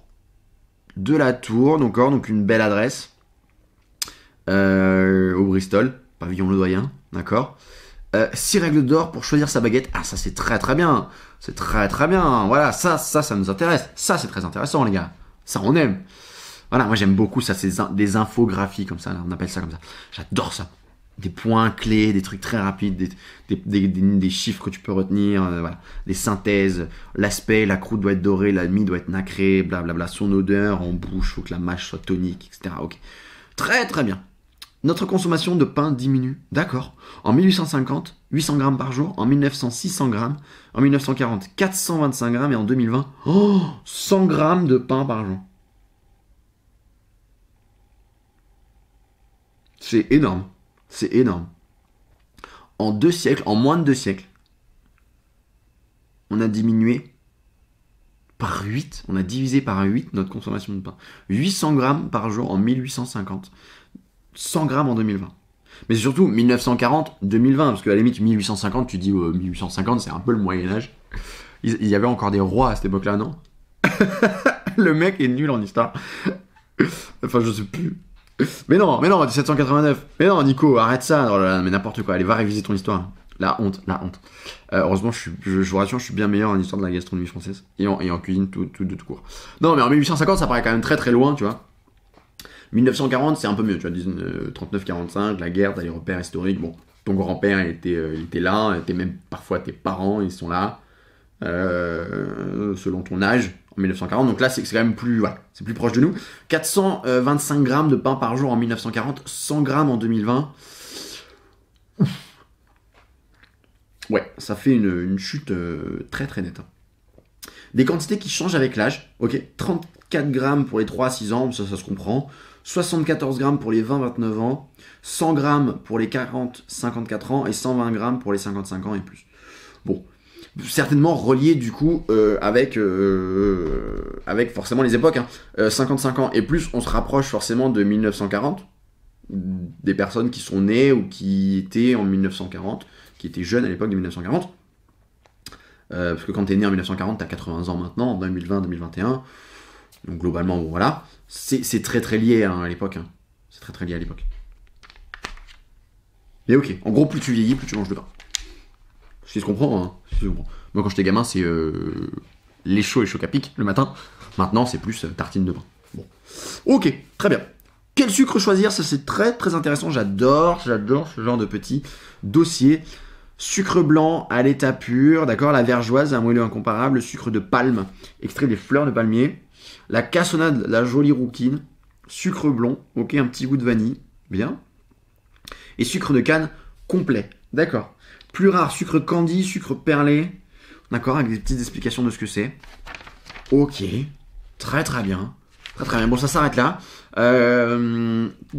de la Tour, donc une belle adresse au Bristol. Pavillon Le Doyen, d'accord. 6 règles d'or pour choisir sa baguette. Ah, ça c'est très très bien. C'est très très bien. Voilà, ça nous intéresse. Ça c'est très intéressant, les gars. Ça on aime. Voilà, moi j'aime beaucoup ça, c'est des infographies comme ça, là, on appelle ça comme ça. J'adore ça. Des points clés, des trucs très rapides, des chiffres que tu peux retenir, voilà. Des synthèses, l'aspect, la croûte doit être dorée, la mie doit être nacrée, blablabla, son odeur en bouche, faut que la mâche soit tonique, etc. Ok. Très très bien. Notre consommation de pain diminue, d'accord. En 1850, 800 grammes par jour, en 1900, 600 grammes, en 1940, 425 grammes, et en 2020, 100 grammes de pain par jour. C'est énorme. C'est énorme. En 2 siècles, en moins de 2 siècles, on a diminué par 8, on a divisé par 8 notre consommation de pain. 800 grammes par jour en 1850, 100 grammes en 2020. Mais c'est surtout 1940, 2020, parce qu'à la limite 1850, tu dis 1850, c'est un peu le Moyen-Âge. Il y avait encore des rois à cette époque-là, non? Le mec est nul en histoire. Enfin, je sais plus. Mais non, 1789. Mais non, Nico, arrête ça. Oh là là, mais n'importe quoi. Allez, va réviser ton histoire. La honte, la honte. Heureusement, je vous rassure, je suis bien meilleur en histoire de la gastronomie française. Et en cuisine tout court. Non, mais en 1850, ça paraît quand même très très loin, tu vois. 1940, c'est un peu mieux, tu vois. 39-45, la guerre, t'as les repères historiques. Bon, ton grand-père, il était là. Même parfois tes parents, ils sont là. Selon ton âge. En 1940, donc là c'est quand même plus, voilà, c'est plus proche de nous. 425 grammes de pain par jour en 1940, 100 grammes en 2020. Ouais, ça fait une chute très très nette. Des quantités qui changent avec l'âge, ok. 34 grammes pour les 3 à 6 ans, ça se comprend. 74 grammes pour les 20-29 ans. 100 grammes pour les 40-54 ans et 120 grammes pour les 55 ans et plus. Bon. Certainement relié du coup avec forcément les époques. 55 ans et plus, on se rapproche forcément de 1940. Des personnes qui sont nées ou qui étaient en 1940, qui étaient jeunes à l'époque de 1940. Parce que quand t'es né en 1940, t'as 80 ans maintenant, en 2020-2021. Donc globalement, bon, voilà. C'est très très lié à l'époque. C'est très très lié à l'époque. Mais ok, en gros, plus tu vieillis, plus tu manges de pain. Si je comprends, Moi, quand j'étais gamin, c'est les chocs et chocs à pic le matin. Maintenant, c'est plus tartine de pain. Bon. Ok, très bien. Quel sucre choisir? Ça, c'est très très intéressant. J'adore ce genre de petit dossier. Sucre blanc à l'état pur, d'accord. La vergeoise, un moelleux incomparable. Le sucre de palme, extrait des fleurs de palmier. La cassonade, la jolie rouquine. Sucre blond, ok, un petit goût de vanille, bien. Et sucre de canne complet, d'accord. Plus rare, sucre candy, sucre perlé. D'accord, avec des petites explications de ce que c'est. Ok, très très bien. Très très bien, bon ça s'arrête là.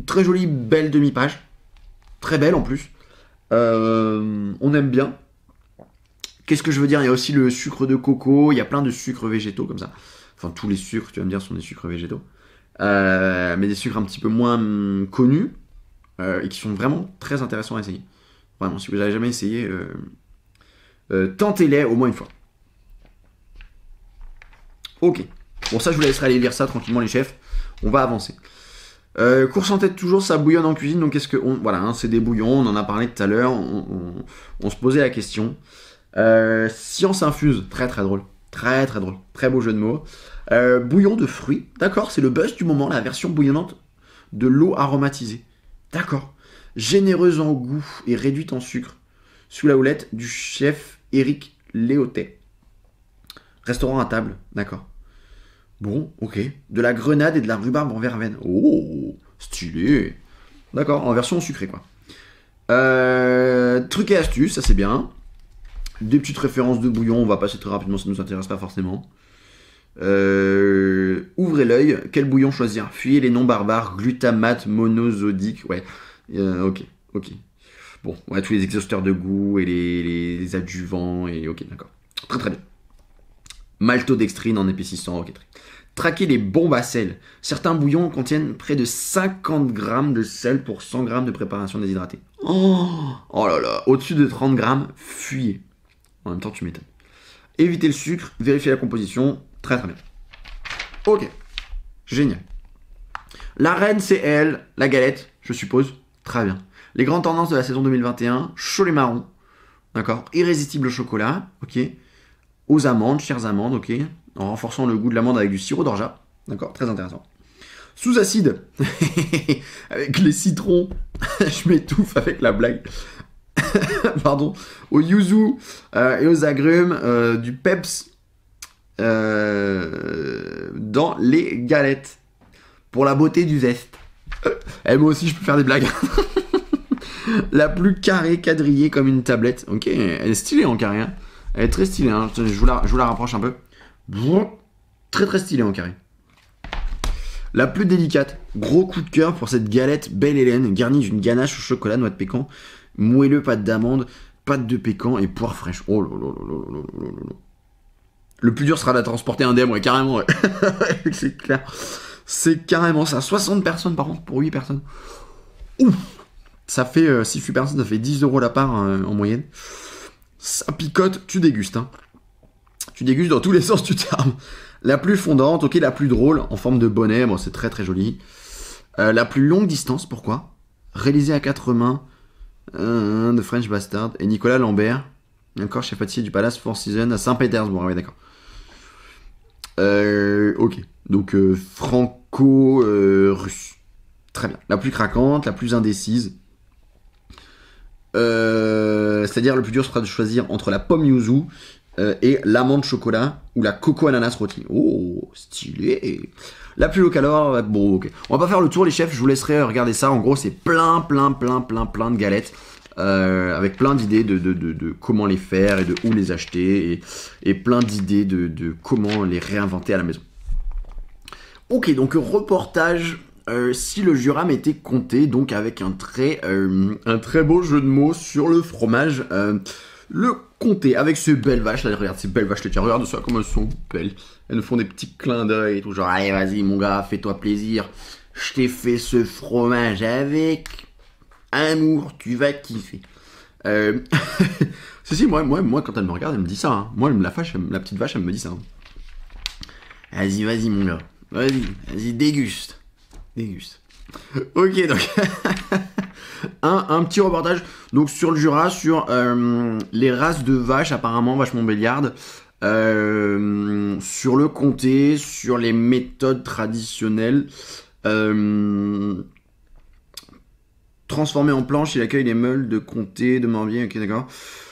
Très jolie, belle demi-page. Très belle en plus. On aime bien. Qu'est-ce que je veux dire? Il y a aussi le sucre de coco, il y a plein de sucres végétaux comme ça. Enfin, tous les sucres, tu vas me dire, sont des sucres végétaux. Mais des sucres un petit peu moins connus. Et qui sont vraiment très intéressants à essayer. Vraiment, si vous n'avez jamais essayé, tentez-les au moins une fois. Ok. Bon, ça, je vous laisserai aller lire ça tranquillement, les chefs. On va avancer. Course en tête toujours, ça bouillonne en cuisine. Donc, voilà, c'est des bouillons. On en a parlé tout à l'heure. On se posait la question. Science infuse. Très, très drôle. Très, très drôle. Très beau jeu de mots. Bouillon de fruits. D'accord, c'est le buzz du moment. La version bouillonnante de l'eau aromatisée. D'accord. Généreuse en goût et réduite en sucre, sous la houlette du chef Éric Léotet. Restaurant à table, d'accord. Bon, ok. De la grenade et de la rhubarbe en verveine. Oh, stylé. D'accord, en version sucrée, quoi. Trucs et astuces, ça c'est bien. Des petites références de bouillon, on va passer très rapidement, ça ne nous intéresse pas forcément. Ouvrez l'œil, quel bouillon choisir? Fuyez les noms barbares, glutamate, monosodique, ouais. Ok. Bon, ouais, tous les exhausteurs de goût et les adjuvants, et ok, d'accord. Très très bien. Maltodextrine en épaississant, ok. Traquez les bombes à sel. Certains bouillons contiennent près de 50 grammes de sel pour 100 grammes de préparation déshydratée. Oh là là, au-dessus de 30 grammes, fuyez. En même temps, tu m'étonnes. Évitez le sucre, vérifiez la composition, très très bien. Ok, génial. La reine, c'est elle, la galette, je suppose. Très bien. Les grandes tendances de la saison 2021, chaud les marrons, d'accord, irrésistible au chocolat, ok, aux amandes, chères amandes, ok, en renforçant le goût de l'amande avec du sirop d'orgeat, d'accord, très intéressant. Sous acide, avec les citrons, je m'étouffe avec la blague, pardon, au yuzu et aux agrumes, du peps dans les galettes, pour la beauté du zeste. Et moi aussi je peux faire des blagues. La plus carrée, quadrillée comme une tablette. Ok, elle est stylée en carré. Hein. Elle est très stylée. Hein. Je vous la rapproche un peu. Très très stylée en carré. La plus délicate. Gros coup de cœur pour cette galette Belle Hélène, garnie d'une ganache au chocolat, noix de pécan, moelleux, pâte d'amande, pâte de pécan et poire fraîche. Oh là là là là là là là là. Le plus dur sera de la transporter indemne, ouais, carrément. Ouais. C'est clair. C'est carrément ça. 60 personnes par contre pour 8 personnes. Ouf. Ça fait, si 8 personnes, ça fait 10 € la part en moyenne. Ça picote, tu dégustes. Hein. Tu dégustes dans tous les sens du terme. La plus fondante, ok, la plus drôle, en forme de bonnet, bon, c'est très très joli. La plus longue distance, pourquoi? Réalisée à 4 mains, de French Bastard, et Nicolas Lambert, d'accord, chef pâtissier du Palace Four Seasons à Saint-Pétersbourg, oui, d'accord. Ok, donc franco-russe. Très bien. La plus craquante, la plus indécise. C'est-à-dire le plus dur sera de choisir entre la pomme yuzu et l'amande chocolat ou la coco ananas rôti. Oh, stylé. La plus localore, bon, ok. On va pas faire le tour, les chefs, je vous laisserai regarder ça. En gros, c'est plein de galettes. Avec plein d'idées de comment les faire et de où les acheter et plein d'idées de comment les réinventer à la maison. Ok, donc reportage si le Jura m'était compté, donc avec un très beau jeu de mots sur le fromage. Le comté avec ces belles vaches, là, regarde ces belles vaches laitières, regarde ça comme elles sont belles. Elles nous font des petits clins d'œil et tout, genre allez vas-y mon gars, fais-toi plaisir, je t'ai fait ce fromage avec amour, tu vas kiffer. Si, moi, quand elle me regarde, elle me dit ça. Hein. Moi, la petite vache, elle me dit ça. Hein. Vas-y, mon gars. Vas-y, déguste. Ok, donc. un petit reportage donc, sur le Jura, sur les races de vaches, apparemment vachement béliardes. Sur le comté, sur les méthodes traditionnelles. Transformé en planche, il accueille les meules de comté, de Morbier, ok d'accord.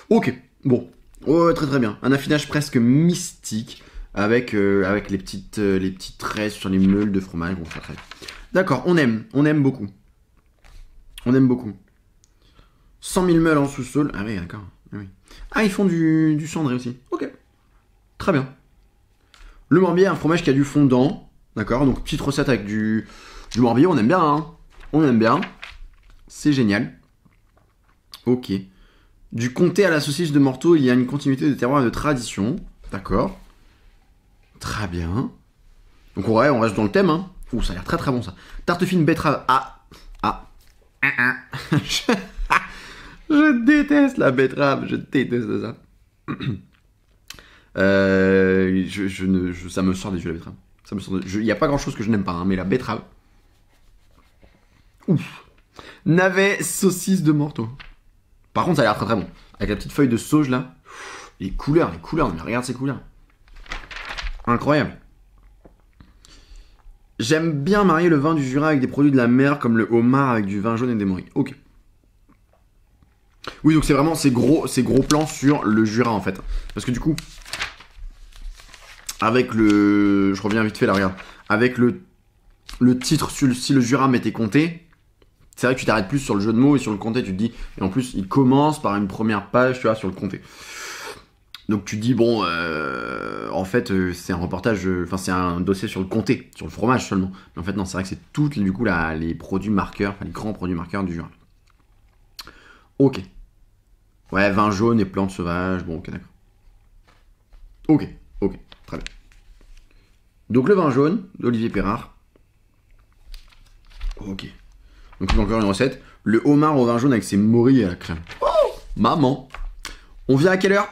Ok, bon, ouais, très bien. Un affinage presque mystique avec les petites tresses sur les meules de fromage. Bon, ça très. D'accord, on aime beaucoup. 100 000 meules en sous-sol. Ah oui, d'accord. Ah, ils font du cendré aussi. Ok, très bien. Le Morbier, un fromage qui a du fondant, d'accord. Donc petite recette avec du Morbier, on aime bien, hein. On aime bien. C'est génial. Ok. Du comté à la saucisse de Morteau, il y a une continuité de terroir et de tradition. D'accord. Très bien. Donc ouais, on reste dans le thème. Hein. Ouh, ça a l'air très très bon ça. Tarte fine betterave. Je déteste la betterave. Je déteste ça. Ça me sort des yeux la betterave. Il n'y a pas grand chose que je n'aime pas, hein, mais la betterave. Ouf. Navet saucisse de Morteau. Par contre, ça a l'air très très bon. Avec la petite feuille de sauge là. Les couleurs, mais regarde ces couleurs. Incroyable. J'aime bien marier le vin du Jura avec des produits de la mer comme le homard avec du vin jaune et des morilles. Ok. Oui, donc c'est vraiment ces gros plans sur le Jura en fait. Parce que du coup, avec le... Je reviens vite fait là, regarde. Avec le titre si le Jura m'était compté, c'est vrai que tu t'arrêtes plus sur le jeu de mots et sur le comté, tu te dis... Et en plus, il commence par une première page, tu vois, sur le comté. Donc tu te dis, bon, en fait, c'est un reportage... Enfin, c'est un dossier sur le comté, sur le fromage seulement. Mais en fait, non, c'est vrai que c'est toutes, du coup, les produits marqueurs, enfin, les grands produits marqueurs du Jura. Ok. Ouais, vin jaune et plantes sauvages, bon, ok, d'accord. Ok, très bien. Donc le vin jaune d'Olivier Perrard. Ok. Donc encore une recette. Le homard au vin jaune avec ses morilles à la crème. Oh, maman. On vient à quelle heure?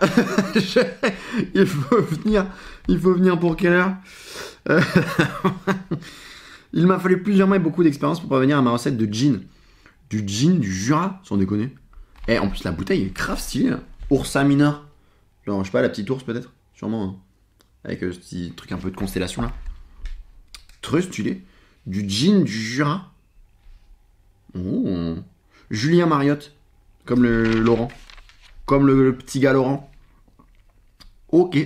Il faut venir pour quelle heure? Il m'a fallu plusieurs mois et beaucoup d'expérience pour parvenir à ma recette de gin. Du gin, du Jura, sans déconner. Et en plus, la bouteille est grave stylée, là. Ursa Minor. Genre, je sais pas, la petite ours, peut-être. Sûrement, hein. Avec ce petit truc un peu de constellation, là. Très stylé. Du gin, du Jura. Oh. Julien Mariotte. Comme le Laurent. Comme le petit gars Laurent. Ok.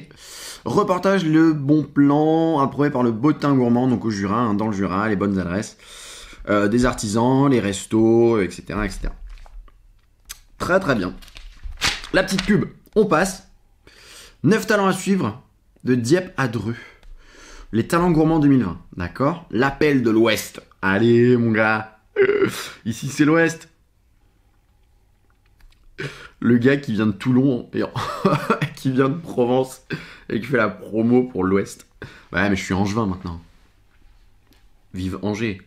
Reportage Le Bon Plan, approuvé par le Bottin Gourmand, donc au Jura, hein, dans le Jura, les bonnes adresses. Des artisans, les restos, etc., etc. Très très bien. La petite pub, on passe. 9 talents à suivre, de Dieppe à Dreux. Les talents gourmands 2020, d'accord. L'appel de l'Ouest. Allez mon gars. Ici c'est l'Ouest. Le gars qui vient de Toulon et qui vient de Provence et qui fait la promo pour l'Ouest. Ouais, mais je suis angevin maintenant. Vive Angers.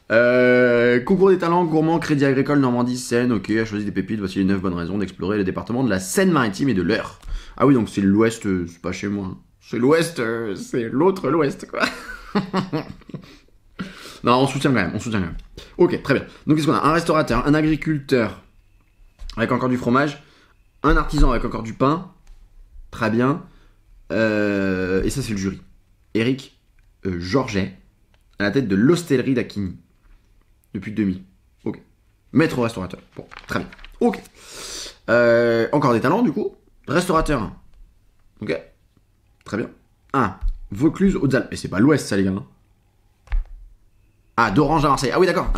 Concours des talents gourmands, Crédit Agricole Normandie Seine. Ok, a choisi des pépites. Voici les 9 bonnes raisons d'explorer le département de la Seine-Maritime et de l'Eure. Ah oui, donc c'est l'Ouest, c'est pas chez moi. Hein. C'est l'Ouest, c'est l'autre l'Ouest, quoi. Non, on soutient quand même, Ok, très bien. Donc qu'est-ce qu'on a? Un restaurateur, un agriculteur avec encore du fromage, un artisan avec encore du pain. Très bien. Et ça, c'est le jury. Eric Georget, à la tête de l'hostellerie d'Acquigny. Depuis 2000. Ok. Maître restaurateur. Bon, très bien. Ok. Encore des talents, du coup. Restaurateur. Ok. Très bien. Vaucluse, Hautes-Alpes. Et c'est pas l'Ouest, ça, les gars. Hein. D'Orange à Marseille. Ah oui, d'accord.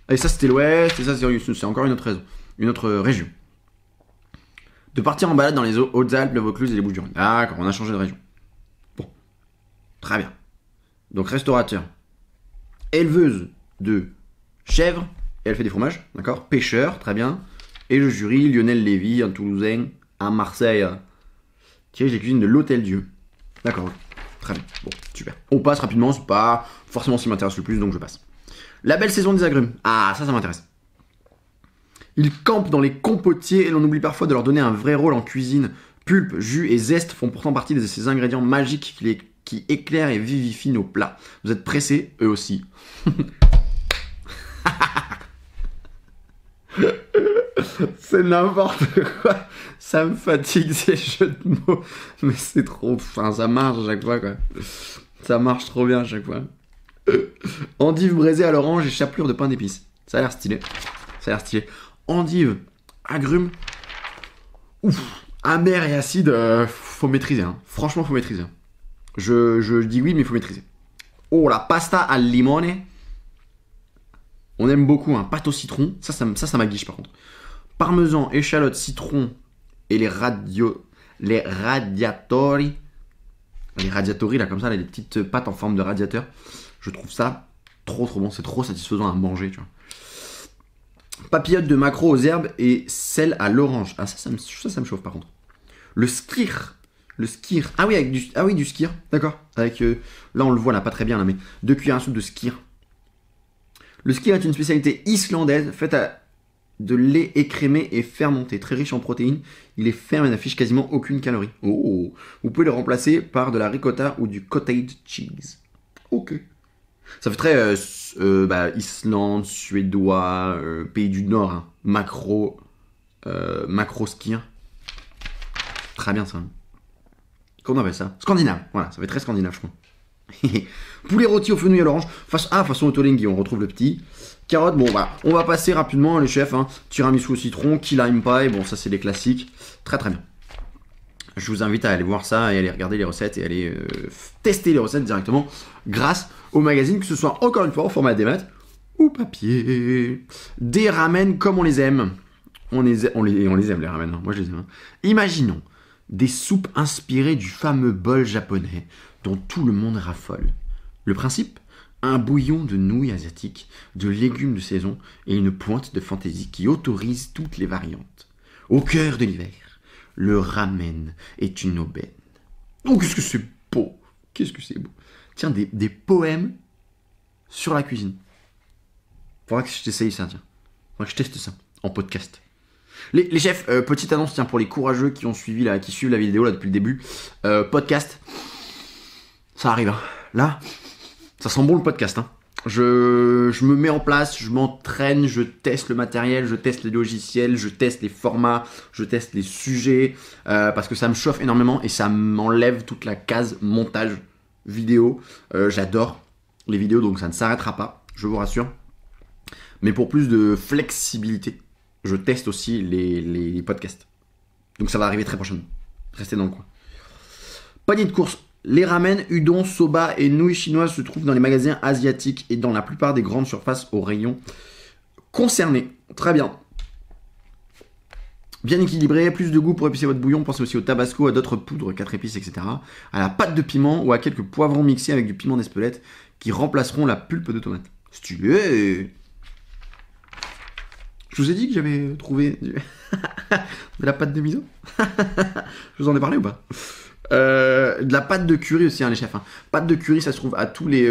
Et ça, c'était l'Ouest. Et ça, c'est encore une autre région. De partir en balade dans les Hautes-Alpes, le Vaucluse et les Bouches-du-Rhône. D'accord, on a changé de région. Bon. Très bien. Donc, restaurateur. Éleveuse de chèvres. Et elle fait des fromages. D'accord. Pêcheur. Très bien. Et le jury, Lionel Lévy, un Toulousain, à Marseille. Qui dirige les cuisines de l'Hôtel Dieu. D'accord. Très bien. Bon, super. On passe rapidement. C'est pas forcément ce qui m'intéresse le plus, donc je passe. La belle saison des agrumes. Ça m'intéresse. Ils campent dans les compotiers et l'on oublie parfois de leur donner un vrai rôle en cuisine. Pulpe, jus et zeste font pourtant partie de ces ingrédients magiques qui éclairent et vivifient nos plats. Vous êtes pressés, eux aussi. C'est n'importe quoi. Ça me fatigue ces jeux de mots. Mais c'est trop... Enfin, ça marche à chaque fois, quoi. Ça marche trop bien à chaque fois. Endive braisée à l'orange et chapelure de pain d'épices. Ça a l'air stylé. Endive, agrumes. Ouf. Amer et acide, faut maîtriser. Hein. Franchement, faut maîtriser. Je dis oui, mais il faut maîtriser. Oh, la pasta al limone. On aime beaucoup, hein. Pâte au citron. Ça m'aguiche par contre. Parmesan, échalote, citron et les radiatori. Les radiatori, là, comme ça, là, les petites pâtes en forme de radiateur. Je trouve ça trop bon. C'est trop satisfaisant à manger, tu vois. Papillote de maquereau aux herbes et sel à l'orange. Ça me chauffe par contre. Le skir. Ah oui, du skir. D'accord. Avec là on le voit là pas très bien là, mais 2 cuillères à soupe de skir. Le skir est une spécialité islandaise faite de lait écrémé et fermenté, très riche en protéines. Il est ferme et n'affiche quasiment aucune calorie. Oh. Vous pouvez le remplacer par de la ricotta ou du cottage cheese. Ok. Ça fait très Islande, suédois, pays du Nord, hein. Macro skir. Très bien ça. Comment on appelle ça? Scandinave. Voilà, ça fait très scandinave, je crois. Poulet rôti au fenouil à l'orange. Façon Otolenghi, on retrouve le petit. Carottes, bon bah, on va passer rapidement les chefs. Hein. Tiramisu au citron, key lime pie, bon ça c'est des classiques. Très bien. Je vous invite à aller voir ça et aller regarder les recettes et aller tester les recettes directement grâce au magazine, que ce soit encore une fois en format démat ou papier. Des ramen comme on les aime. On les aime les ramen, hein. Moi je les aime. Hein. Imaginons des soupes inspirées du fameux bol japonais dont tout le monde raffole. Le principe? Un bouillon de nouilles asiatiques, de légumes de saison et une pointe de fantaisie qui autorise toutes les variantes. Au cœur de l'hiver, le ramen est une aubaine. Oh, qu'est-ce que c'est beau! Tiens, des poèmes sur la cuisine. Faudra que je t'essaye ça, tiens. Faudra que je teste ça en podcast. Les chefs, petite annonce, tiens, pour les courageux qui suivent la vidéo là depuis le début. Podcast, ça arrive. Hein. Là, ça sent bon le podcast. Hein. Je me mets en place, je m'entraîne, je teste le matériel, je teste les logiciels, je teste les formats, je teste les sujets, parce que ça me chauffe énormément et ça m'enlève toute la case montage vidéo. J'adore les vidéos, donc ça ne s'arrêtera pas, je vous rassure. Mais pour plus de flexibilité, je teste aussi les podcasts. Donc ça va arriver très prochainement. Restez dans le coin. Panier de course. Les ramen, udon, soba et nouilles chinoises se trouvent dans les magasins asiatiques et dans la plupart des grandes surfaces aux rayons concernés. Très bien. Bien équilibré, plus de goût pour épicer votre bouillon. Pensez aussi au tabasco, à d'autres poudres, 4 épices, etc. À la pâte de piment ou à quelques poivrons mixés avec du piment d'Espelette qui remplaceront la pulpe de tomate. Stylé. Je vous ai dit que j'avais trouvé de la pâte de miso. Je vous en ai parlé ou pas? De la pâte de curry aussi, hein, les chefs. Hein. Pâte de curry, ça se trouve à tous les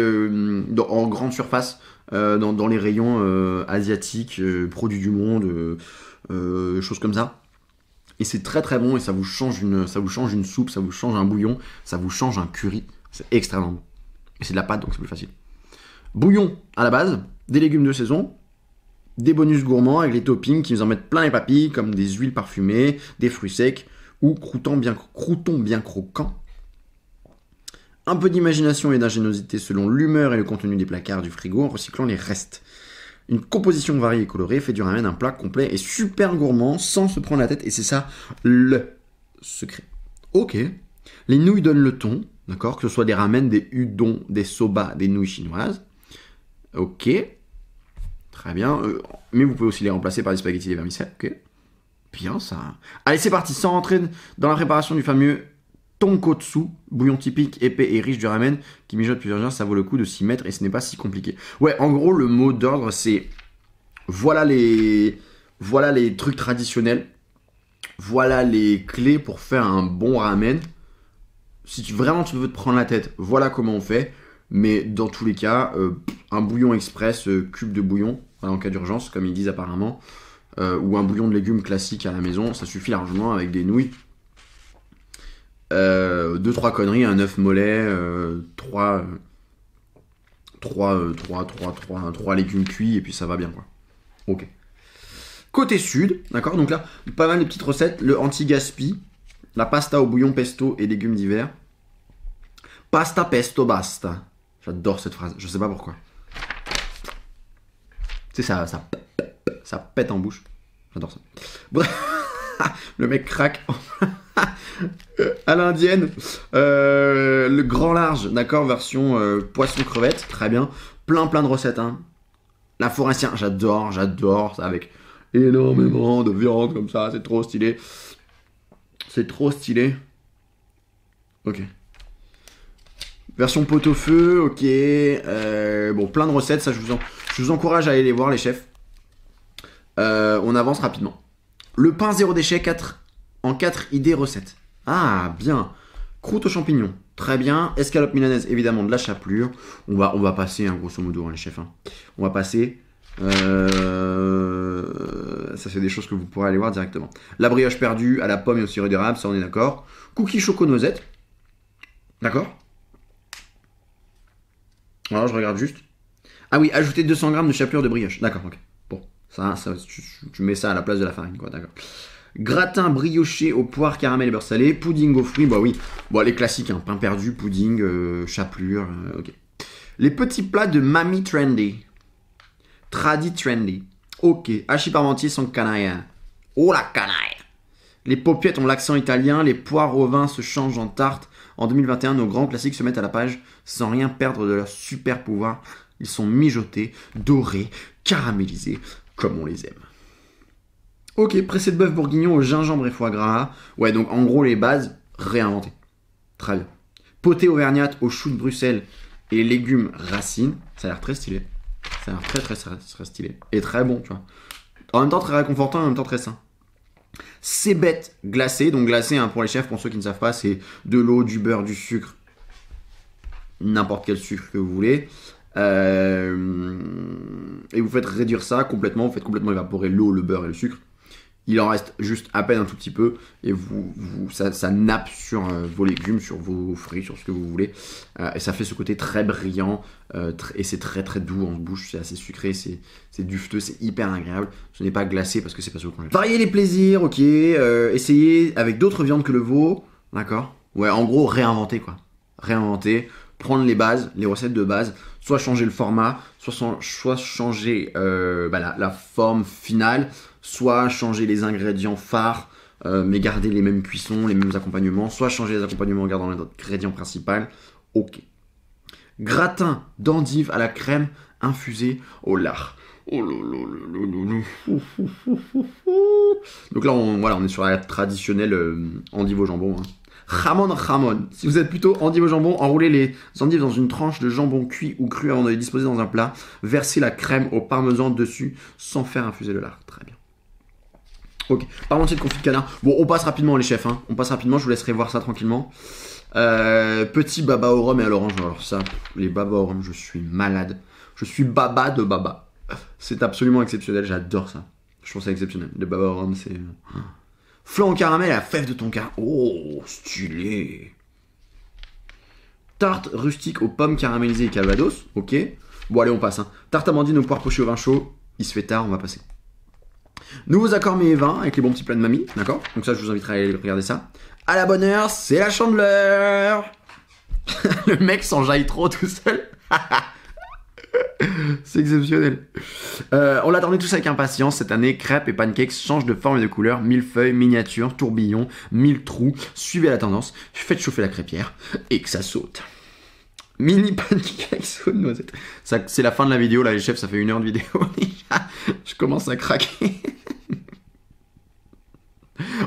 en grande surface, dans les rayons asiatiques, produits du monde, choses comme ça. Et c'est très très bon et ça vous change une soupe, ça vous change un bouillon, ça vous change un curry. C'est extrêmement bon. Et c'est de la pâte, donc c'est plus facile. Bouillon à la base, des légumes de saison, des bonus gourmands avec les toppings qui vous en mettent plein les papilles, comme des huiles parfumées, des fruits secs ou croûtons bien croquants. Un peu d'imagination et d'ingéniosité selon l'humeur et le contenu des placards du frigo en recyclant les restes. Une composition variée et colorée fait du ramen un plat complet et super gourmand sans se prendre la tête, et c'est ça le secret. Ok, les nouilles donnent le ton, d'accord, que ce soit des ramen, des udon, des soba, des nouilles chinoises. Ok, très bien, mais vous pouvez aussi les remplacer par des spaghettis et des vermicelles, ok. Bien ça. Allez, c'est parti, sans rentrer dans la préparation du fameux tonkotsu, bouillon typique, épais et riche du ramen, qui mijote plusieurs heures, ça vaut le coup de s'y mettre et ce n'est pas si compliqué. Ouais, en gros, le mot d'ordre, c'est voilà les trucs traditionnels, voilà les clés pour faire un bon ramen. Si vraiment tu veux te prendre la tête, voilà comment on fait. Mais dans tous les cas, un bouillon express, cube de bouillon, voilà, en cas d'urgence, comme ils disent apparemment, ou un bouillon de légumes classique à la maison, ça suffit largement avec des nouilles. 2-3 conneries, un œuf mollet, 3 légumes cuits, et puis ça va bien, quoi. Ok. Côté sud, d'accord, donc là, pas mal de petites recettes. Le anti-gaspi, la pasta au bouillon pesto et légumes d'hiver. Pasta pesto basta. J'adore cette phrase, je sais pas pourquoi. Tu sais, ça pète en bouche. J'adore ça. Bref, le mec craque. À l'indienne, le grand large, d'accord, version poisson crevette, très bien. Plein de recettes, hein. La forestière, j'adore ça, avec énormément de viande comme ça, c'est trop stylé. C'est trop stylé. Ok. Version pot-au-feu, ok. Bon, plein de recettes, ça je vous encourage à aller les voir, les chefs. On avance rapidement. Le pain zéro déchet, 4 idées recettes. Ah, bien. Croûte aux champignons, très bien. Escalope milanaise, évidemment, de la chapelure. On va passer, hein, grosso modo, hein, les chefs. Hein. On va passer. Ça, c'est des choses que vous pourrez aller voir directement. La brioche perdue à la pomme et au sirop d'érable, ça on est d'accord. Cookies choco-noisette. D'accord. Alors, je regarde juste. Ah oui, ajouter 200 g de chapelure de brioche. D'accord, ok. Bon, ça tu mets ça à la place de la farine, quoi, d'accord. Gratin brioché aux poires, caramel et beurre salé. Pudding aux fruits, bah oui. Bon, les classiques, hein. Pain perdu, pudding, chapelure, ok. Les petits plats de Mamie Trendy. Tradi Trendy. Ok. Hachis parmentier sans canaille. Oh la canaille. Les paupiettes ont l'accent italien. Les poires au vin se changent en tarte. En 2021, nos grands classiques se mettent à la page sans rien perdre de leur super pouvoir. Ils sont mijotés, dorés, caramélisés, comme on les aime. Ok, pressé de bœuf bourguignon au gingembre et foie gras. Ouais, donc en gros, les bases, réinventées. Très bien. Poté auvergnate aux choux de Bruxelles et légumes racines. Ça a l'air très stylé. Ça a l'air très stylé. Et très bon, tu vois. En même temps, très réconfortant et en même temps très sain. Cébettes glacées. Donc glacées, hein, pour les chefs, pour ceux qui ne savent pas, c'est de l'eau, du beurre, du sucre. N'importe quel sucre que vous voulez. Et vous faites réduire ça complètement. Vous faites complètement évaporer l'eau, le beurre et le sucre. Il en reste juste à peine un tout petit peu et ça nappe sur vos légumes, sur vos fruits, sur ce que vous voulez. Et ça fait ce côté très brillant et c'est très très doux en bouche. C'est assez sucré, c'est dufteux, c'est hyper agréable. Ce n'est pas glacé parce que c'est pas ce qu'on aime. Varier les plaisirs, ok. Essayez avec d'autres viandes que le veau, d'accord. Ouais, en gros, réinventer quoi. Réinventer, prendre les bases, les recettes de base, soit changer le format, soit changer la forme finale, soit changer les ingrédients phares, mais garder les mêmes cuissons, les mêmes accompagnements, soit changer les accompagnements en gardant l'ingrédient principal. Ok. Gratin d'endive à la crème infusée au lard. Oh là là là là. Donc là, on est sur la traditionnelle endive au jambon. Hein. Jamon. Si vous êtes plutôt endive au jambon, enroulez les endives dans une tranche de jambon cuit ou cru avant de les disposer dans un plat. Versez la crème au parmesan dessus sans faire infuser le lard. Très bien. Ok. Parmentier de confit de canard. Bon, on passe rapidement les chefs. Hein. On passe rapidement, je vous laisserai voir ça tranquillement. Petit baba au rhum et à l'orange. Alors ça, les baba au rhum, je suis malade. Je suis baba de baba. C'est absolument exceptionnel, j'adore ça. Je trouve ça exceptionnel. Le baba au rhum, c'est... Flan au caramel à la fève de tonka. Oh, stylé. Tarte rustique aux pommes caramélisées et calvados. Ok. Bon, allez, on passe. Hein. Tarte amandine aux poires pochées au vin chaud. Il se fait tard, on va passer. Nouveaux accords mets et vins avec les bons petits plats de mamie. D'accord. Donc ça, je vous inviterai à aller regarder ça. À la bonne heure, c'est la chandeleur. Le mec s'enjaille trop tout seul. C'est exceptionnel. On l'attendait tous avec impatience. Cette année, crêpes et pancakes changent de forme et de couleur. Millefeuilles, miniatures, tourbillons, 1000 trous. Suivez la tendance. Faites chauffer la crêpière et que ça saute. Mini pancakes aux noisettes. C'est la fin de la vidéo. Là, les chefs, ça fait 1 heure de vidéo. Je commence à craquer.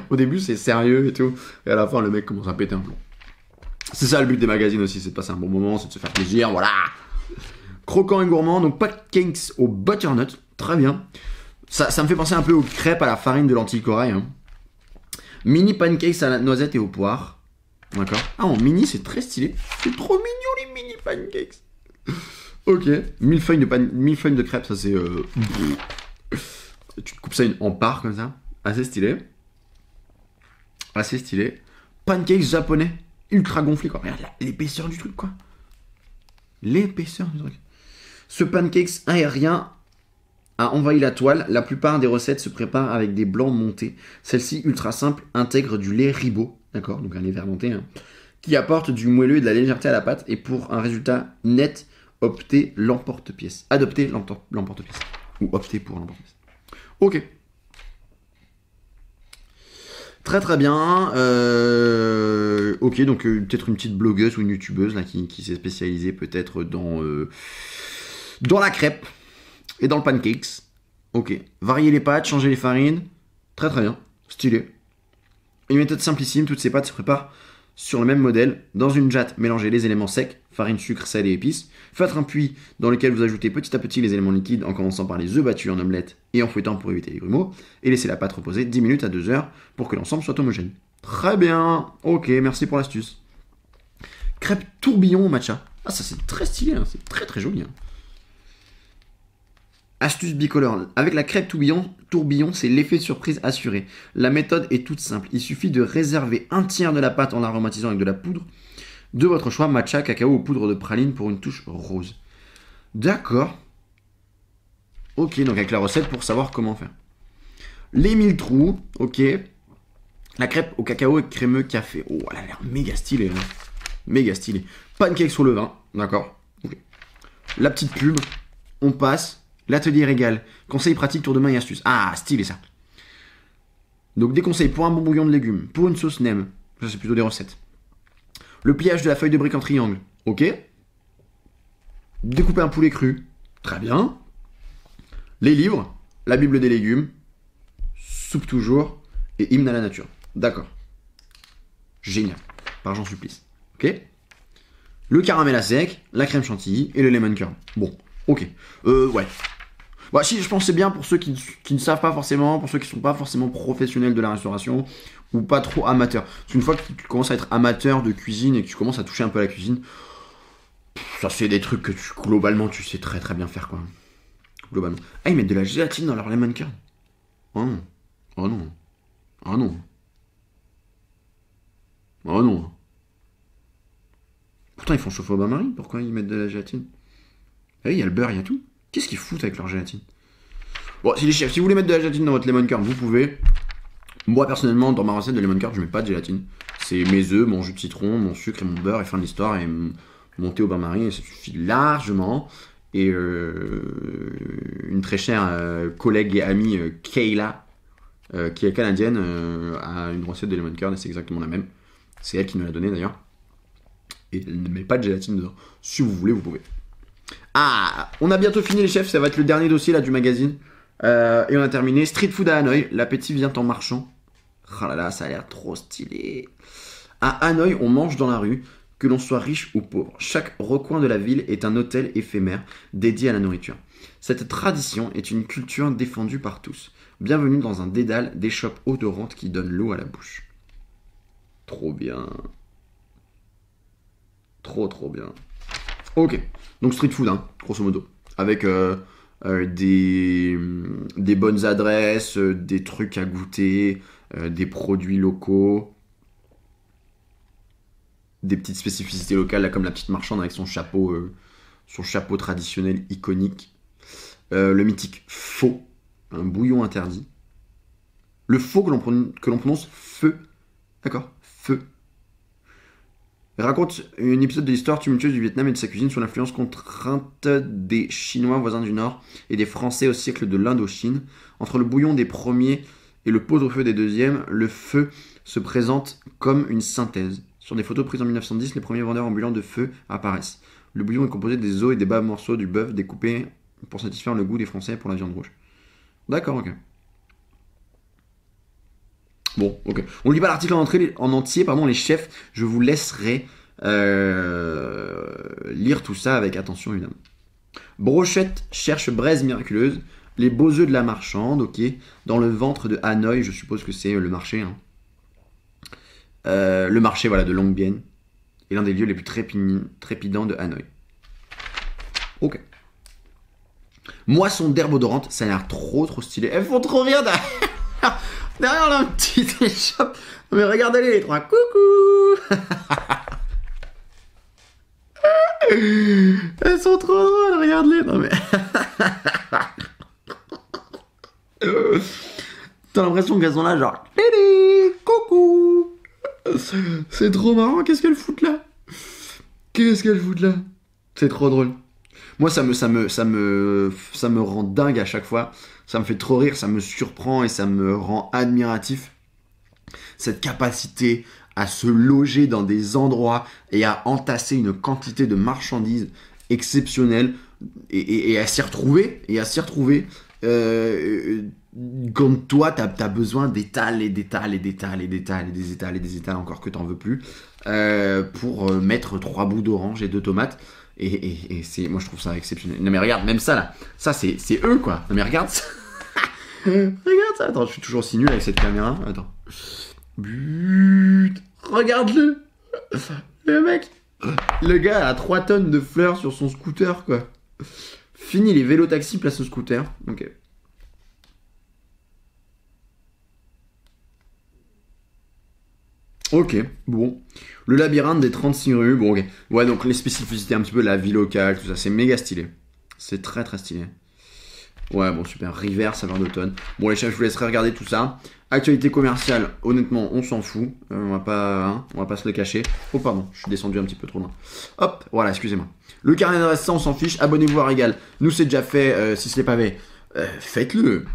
Au début, c'est sérieux et tout. Et à la fin, le mec commence à péter un plomb. C'est ça le but des magazines aussi. C'est de passer un bon moment, c'est de se faire plaisir. Voilà. Croquant et gourmand, donc pancakes au butternut, très bien. Ça me fait penser un peu aux crêpes à la farine de lentilles corail. Hein. Mini pancakes à la noisette et aux poires. D'accord. Ah, en mini, c'est très stylé. C'est trop mignon les mini pancakes. Ok. 1000 feuilles de crêpes, ça c'est... Tu te coupes ça en parts comme ça. Assez stylé. Assez stylé. Pancakes japonais. Ultra gonflé quoi. Regarde l'épaisseur du truc quoi. L'épaisseur du truc. Ce pancakes aérien a envahi la toile. La plupart des recettes se préparent avec des blancs montés. Celle-ci, ultra simple, intègre du lait Ribot, d'accord, donc un lait fermenté, hein, qui apporte du moelleux et de la légèreté à la pâte. Et pour un résultat net, adoptez l'emporte-pièce. Ou optez pour l'emporte-pièce. Ok. Très très bien. Ok, donc peut-être une petite blogueuse ou une youtubeuse là, qui s'est spécialisée peut-être dans la crêpe et dans le pancakes. Ok. Varier les pâtes, changer les farines. Très très bien. Stylé. Une méthode simplissime, toutes ces pâtes se préparent sur le même modèle. Dans une jatte, mélangez les éléments secs, farine, sucre, sel et épices. Faites un puits dans lequel vous ajoutez petit à petit les éléments liquides en commençant par les œufs battus en omelette et en fouettant pour éviter les grumeaux. Et laissez la pâte reposer 10 minutes à 2 heures pour que l'ensemble soit homogène. Très bien. Ok, merci pour l'astuce. Crêpe tourbillon au matcha. Ah, ça c'est très stylé, hein. C'est très très joli. Hein. Astuce bicolore. Avec la crêpe tourbillon, c'est l'effet de surprise assuré. La méthode est toute simple. Il suffit de réserver un tiers de la pâte en l'aromatisant avec de la poudre de votre choix, matcha, cacao ou poudre de praline pour une touche rose. D'accord. Ok, donc avec la recette pour savoir comment faire. Les 1000 trous, ok. La crêpe au cacao et crémeux café. Oh, elle a l'air méga stylée. Hein. Méga stylée. Pancake sur le vin, d'accord. Okay. La petite pub, on passe. L'atelier régal. Conseils pratiques, tour de main et astuces. Ah, stylé ça. Donc des conseils pour un bon bouillon de légumes, pour une sauce nem. Ça c'est plutôt des recettes. Le pliage de la feuille de brique en triangle. Ok. Découper un poulet cru. Très bien. Les livres. La Bible des légumes. Soupe toujours. Et hymne à la nature. D'accord. Génial. Par Jean Supplice. Ok. Le caramel à sec. La crème chantilly. Et le lemon curd. Bon. Ok. Ouais. Bah si, je pense que c'est bien pour ceux qui ne savent pas forcément, pour ceux qui ne sont pas forcément professionnels de la restauration ou pas trop amateurs. Parce qu'une fois que tu commences à être amateur de cuisine et que tu commences à toucher un peu à la cuisine, ça c'est des trucs que globalement tu sais très très bien faire quoi. Globalement. Ah, ils mettent de la gélatine dans leur lemon curd. Oh. Oh non. Ah non. Oh non. Pourtant, ils font chauffer au bain-marie. Pourquoi ils mettent de la gélatine? Ah oui, il y a le beurre, il y a tout. Qu'est-ce qu'ils foutent avec leur gélatine? Bon, si les chefs, si vous voulez mettre de la gélatine dans votre lemon curd, vous pouvez. Moi, personnellement, dans ma recette de lemon curd, je mets pas de gélatine. C'est mes œufs, mon jus de citron, mon sucre et mon beurre, et fin de l'histoire, et mon thé au bain-marie, et ça suffit largement. Et une très chère collègue et amie, Kayla, qui est canadienne, a une recette de lemon curd, et c'est exactement la même. C'est elle qui nous l'a donnée d'ailleurs. Et elle ne met pas de gélatine dedans. Si vous voulez, vous pouvez. Ah, on a bientôt fini les chefs, ça va être le dernier dossier là du magazine. Et on a terminé. Street food à Hanoï, l'appétit vient en marchant. Oh là là, ça a l'air trop stylé. À Hanoï, on mange dans la rue, que l'on soit riche ou pauvre. Chaque recoin de la ville est un hôtel éphémère dédié à la nourriture. Cette tradition est une culture défendue par tous. Bienvenue dans un dédale d'échoppes odorantes qui donnent l'eau à la bouche. Trop bien. Trop bien. Ok, donc street food, hein, grosso modo. Avec des bonnes adresses, des trucs à goûter, des produits locaux, des petites spécificités locales, là, comme la petite marchande avec son chapeau traditionnel iconique. Le mythique faux, un bouillon interdit. Le faux que l'on prononce feu. D'accord, feu. Raconte un épisode de l'histoire tumultueuse du Vietnam et de sa cuisine sous l'influence contrainte des Chinois voisins du Nord et des Français au siècle de l'Indochine. Entre le bouillon des premiers et le pot-au-feu des deuxièmes, le feu se présente comme une synthèse. Sur des photos prises en 1910, les premiers vendeurs ambulants de feu apparaissent. Le bouillon est composé des os et des bas morceaux du bœuf découpés pour satisfaire le goût des Français pour la viande rouge. D'accord, ok. Bon, ok. On ne lit pas l'article en entier, pardon, les chefs. Je vous laisserai lire tout ça avec attention, évidemment. Brochette cherche braise miraculeuse. Les beaux œufs de la marchande, ok. Dans le ventre de Hanoï, je suppose que c'est le marché. Hein. Le marché, voilà, de Long Bien. Est l'un des lieux les plus trépidants de Hanoï. Ok. Moisson d'herbe odorante, ça a l'air trop stylé. Elles font trop rire derrière. Derrière la petite échoppe. Mais regardez-les les trois. Coucou. Elles sont trop drôles, regarde-les. Non mais. T'as l'impression qu'elles sont là genre. Coucou. C'est trop marrant, qu'est-ce qu'elles foutent là? C'est trop drôle. Moi ça me rend dingue à chaque fois. Ça me fait trop rire, ça me surprend et ça me rend admiratif. Cette capacité à se loger dans des endroits et à entasser une quantité de marchandises exceptionnelle et à s'y retrouver. Quand toi, t'as besoin d'étals et des étals encore que t'en veux plus pour mettre 3 bouts d'orange et 2 tomates. Et moi je trouve ça exceptionnel. Non mais regarde, même ça là, ça c'est eux quoi. Non mais regarde ça. Regarde ça. Attends, je suis toujours aussi nul avec cette caméra. Attends. Regarde-le. Le mec. Le gars a 3 tonnes de fleurs sur son scooter quoi. Fini les vélos-taxis place au scooter. Ok. Ok, bon. Le labyrinthe des 36 rues, bon ok. Ouais, donc les spécificités un petit peu de la vie locale, tout ça, c'est méga stylé. C'est très stylé. Ouais, bon, super. River, saveur d'automne. Bon, les chefs, je vous laisserai regarder tout ça. Actualité commerciale, honnêtement, on s'en fout. On va pas se le cacher. Oh, pardon, je suis descendu un petit peu trop loin. Hop, voilà, excusez-moi. Le carnet d'adresse, ça, on s'en fiche. Abonnez-vous à Régal. Nous, c'est déjà fait. Si ce n'est pas fait, faites-le.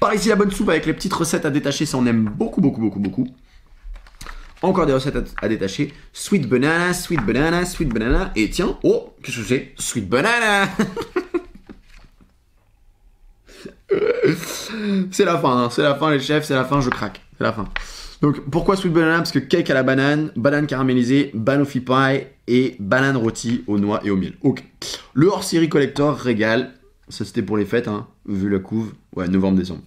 Par ici, la bonne soupe avec les petites recettes à détacher, ça, on aime beaucoup. Encore des recettes à détacher. Sweet banana. Et tiens, oh, qu'est-ce que c'est? Sweet banana. C'est la fin les chefs, c'est la fin, je craque. C'est la fin. Donc pourquoi sweet banana? Parce que cake à la banane, banane caramélisée, banoffee pie et banane rôtie aux noix et au miel. Ok. Le hors-série collector Régal. Ça c'était pour les fêtes, hein, vu la couve. Ouais, novembre-décembre.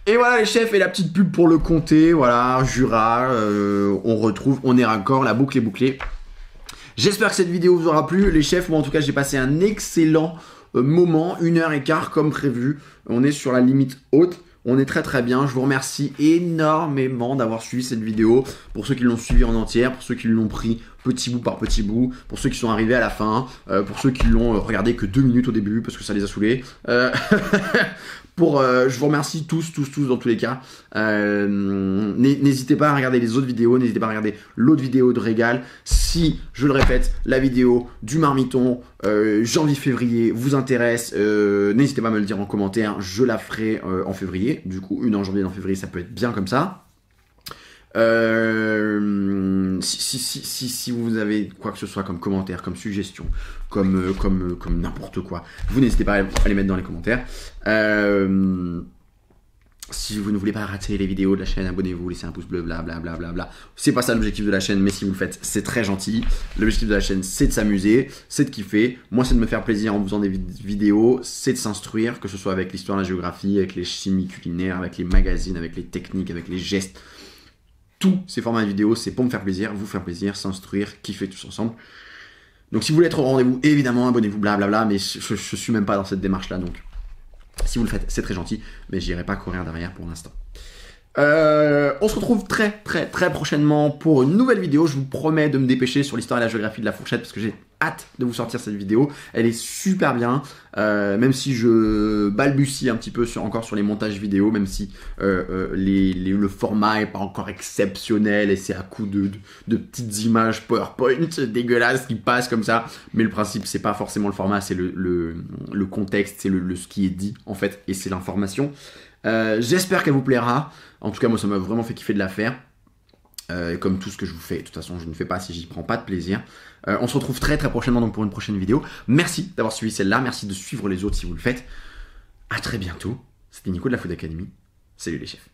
Et voilà les chefs, et la petite pub pour le comté, voilà, Jura, on est raccord, la boucle est bouclée. J'espère que cette vidéo vous aura plu, les chefs. Moi en tout cas j'ai passé un excellent moment, 1h15 comme prévu. On est sur la limite haute. On est très très bien, je vous remercie énormément d'avoir suivi cette vidéo. Pour ceux qui l'ont suivi en entière, pour ceux qui l'ont pris petit bout par petit bout, pour ceux qui sont arrivés à la fin, pour ceux qui l'ont regardé que 2 minutes au début parce que ça les a saoulés. Je vous remercie tous dans tous les cas. N'hésitez pas à regarder les autres vidéos, n'hésitez pas à regarder l'autre vidéo de Régal. Si, je le répète, la vidéo du marmiton janvier-février vous intéresse, n'hésitez pas à me le dire en commentaire, je la ferai en février. Du coup, une en janvier et en février, ça peut être bien comme ça. Si vous avez quoi que ce soit comme commentaire, comme suggestion, comme n'importe quoi, vous n'hésitez pas à les mettre dans les commentaires. Si vous ne voulez pas rater les vidéos de la chaîne, abonnez-vous, laissez un pouce bleu, blablabla. C'est pas ça l'objectif de la chaîne, mais si vous le faites, c'est très gentil. L'objectif de la chaîne, c'est de s'amuser, c'est de kiffer. Moi, c'est de me faire plaisir en faisant des vidéos, c'est de s'instruire, que ce soit avec l'histoire, la géographie, avec les chimies culinaires, avec les magazines, avec les techniques, avec les gestes. Tous ces formats de vidéos, c'est pour me faire plaisir, vous faire plaisir, s'instruire, kiffer tous ensemble. Donc si vous voulez être au rendez-vous, évidemment, abonnez-vous, blablabla, mais je suis même pas dans cette démarche-là, donc si vous le faites, c'est très gentil, mais j'irai pas courir derrière pour l'instant. On se retrouve très prochainement pour une nouvelle vidéo. Je vous promets de me dépêcher sur l'histoire et la géographie de la fourchette parce que j'ai hâte de vous sortir cette vidéo. Elle est super bien, même si je balbutie un petit peu encore sur les montages vidéo, même si le format est pas encore exceptionnel et c'est à coup de petites images PowerPoint dégueulasses qui passent comme ça. Mais le principe, c'est pas forcément le format, c'est le contexte, c'est ce qui est dit en fait, et c'est l'information. J'espère qu'elle vous plaira. En tout cas, moi, ça m'a vraiment fait kiffer de la faire. Comme tout ce que je vous fais. De toute façon, je ne fais pas si j'y prends pas de plaisir. On se retrouve très prochainement donc pour une prochaine vidéo. Merci d'avoir suivi celle-là. Merci de suivre les autres si vous le faites. À très bientôt. C'était Nico de la Food Academy. Salut les chefs.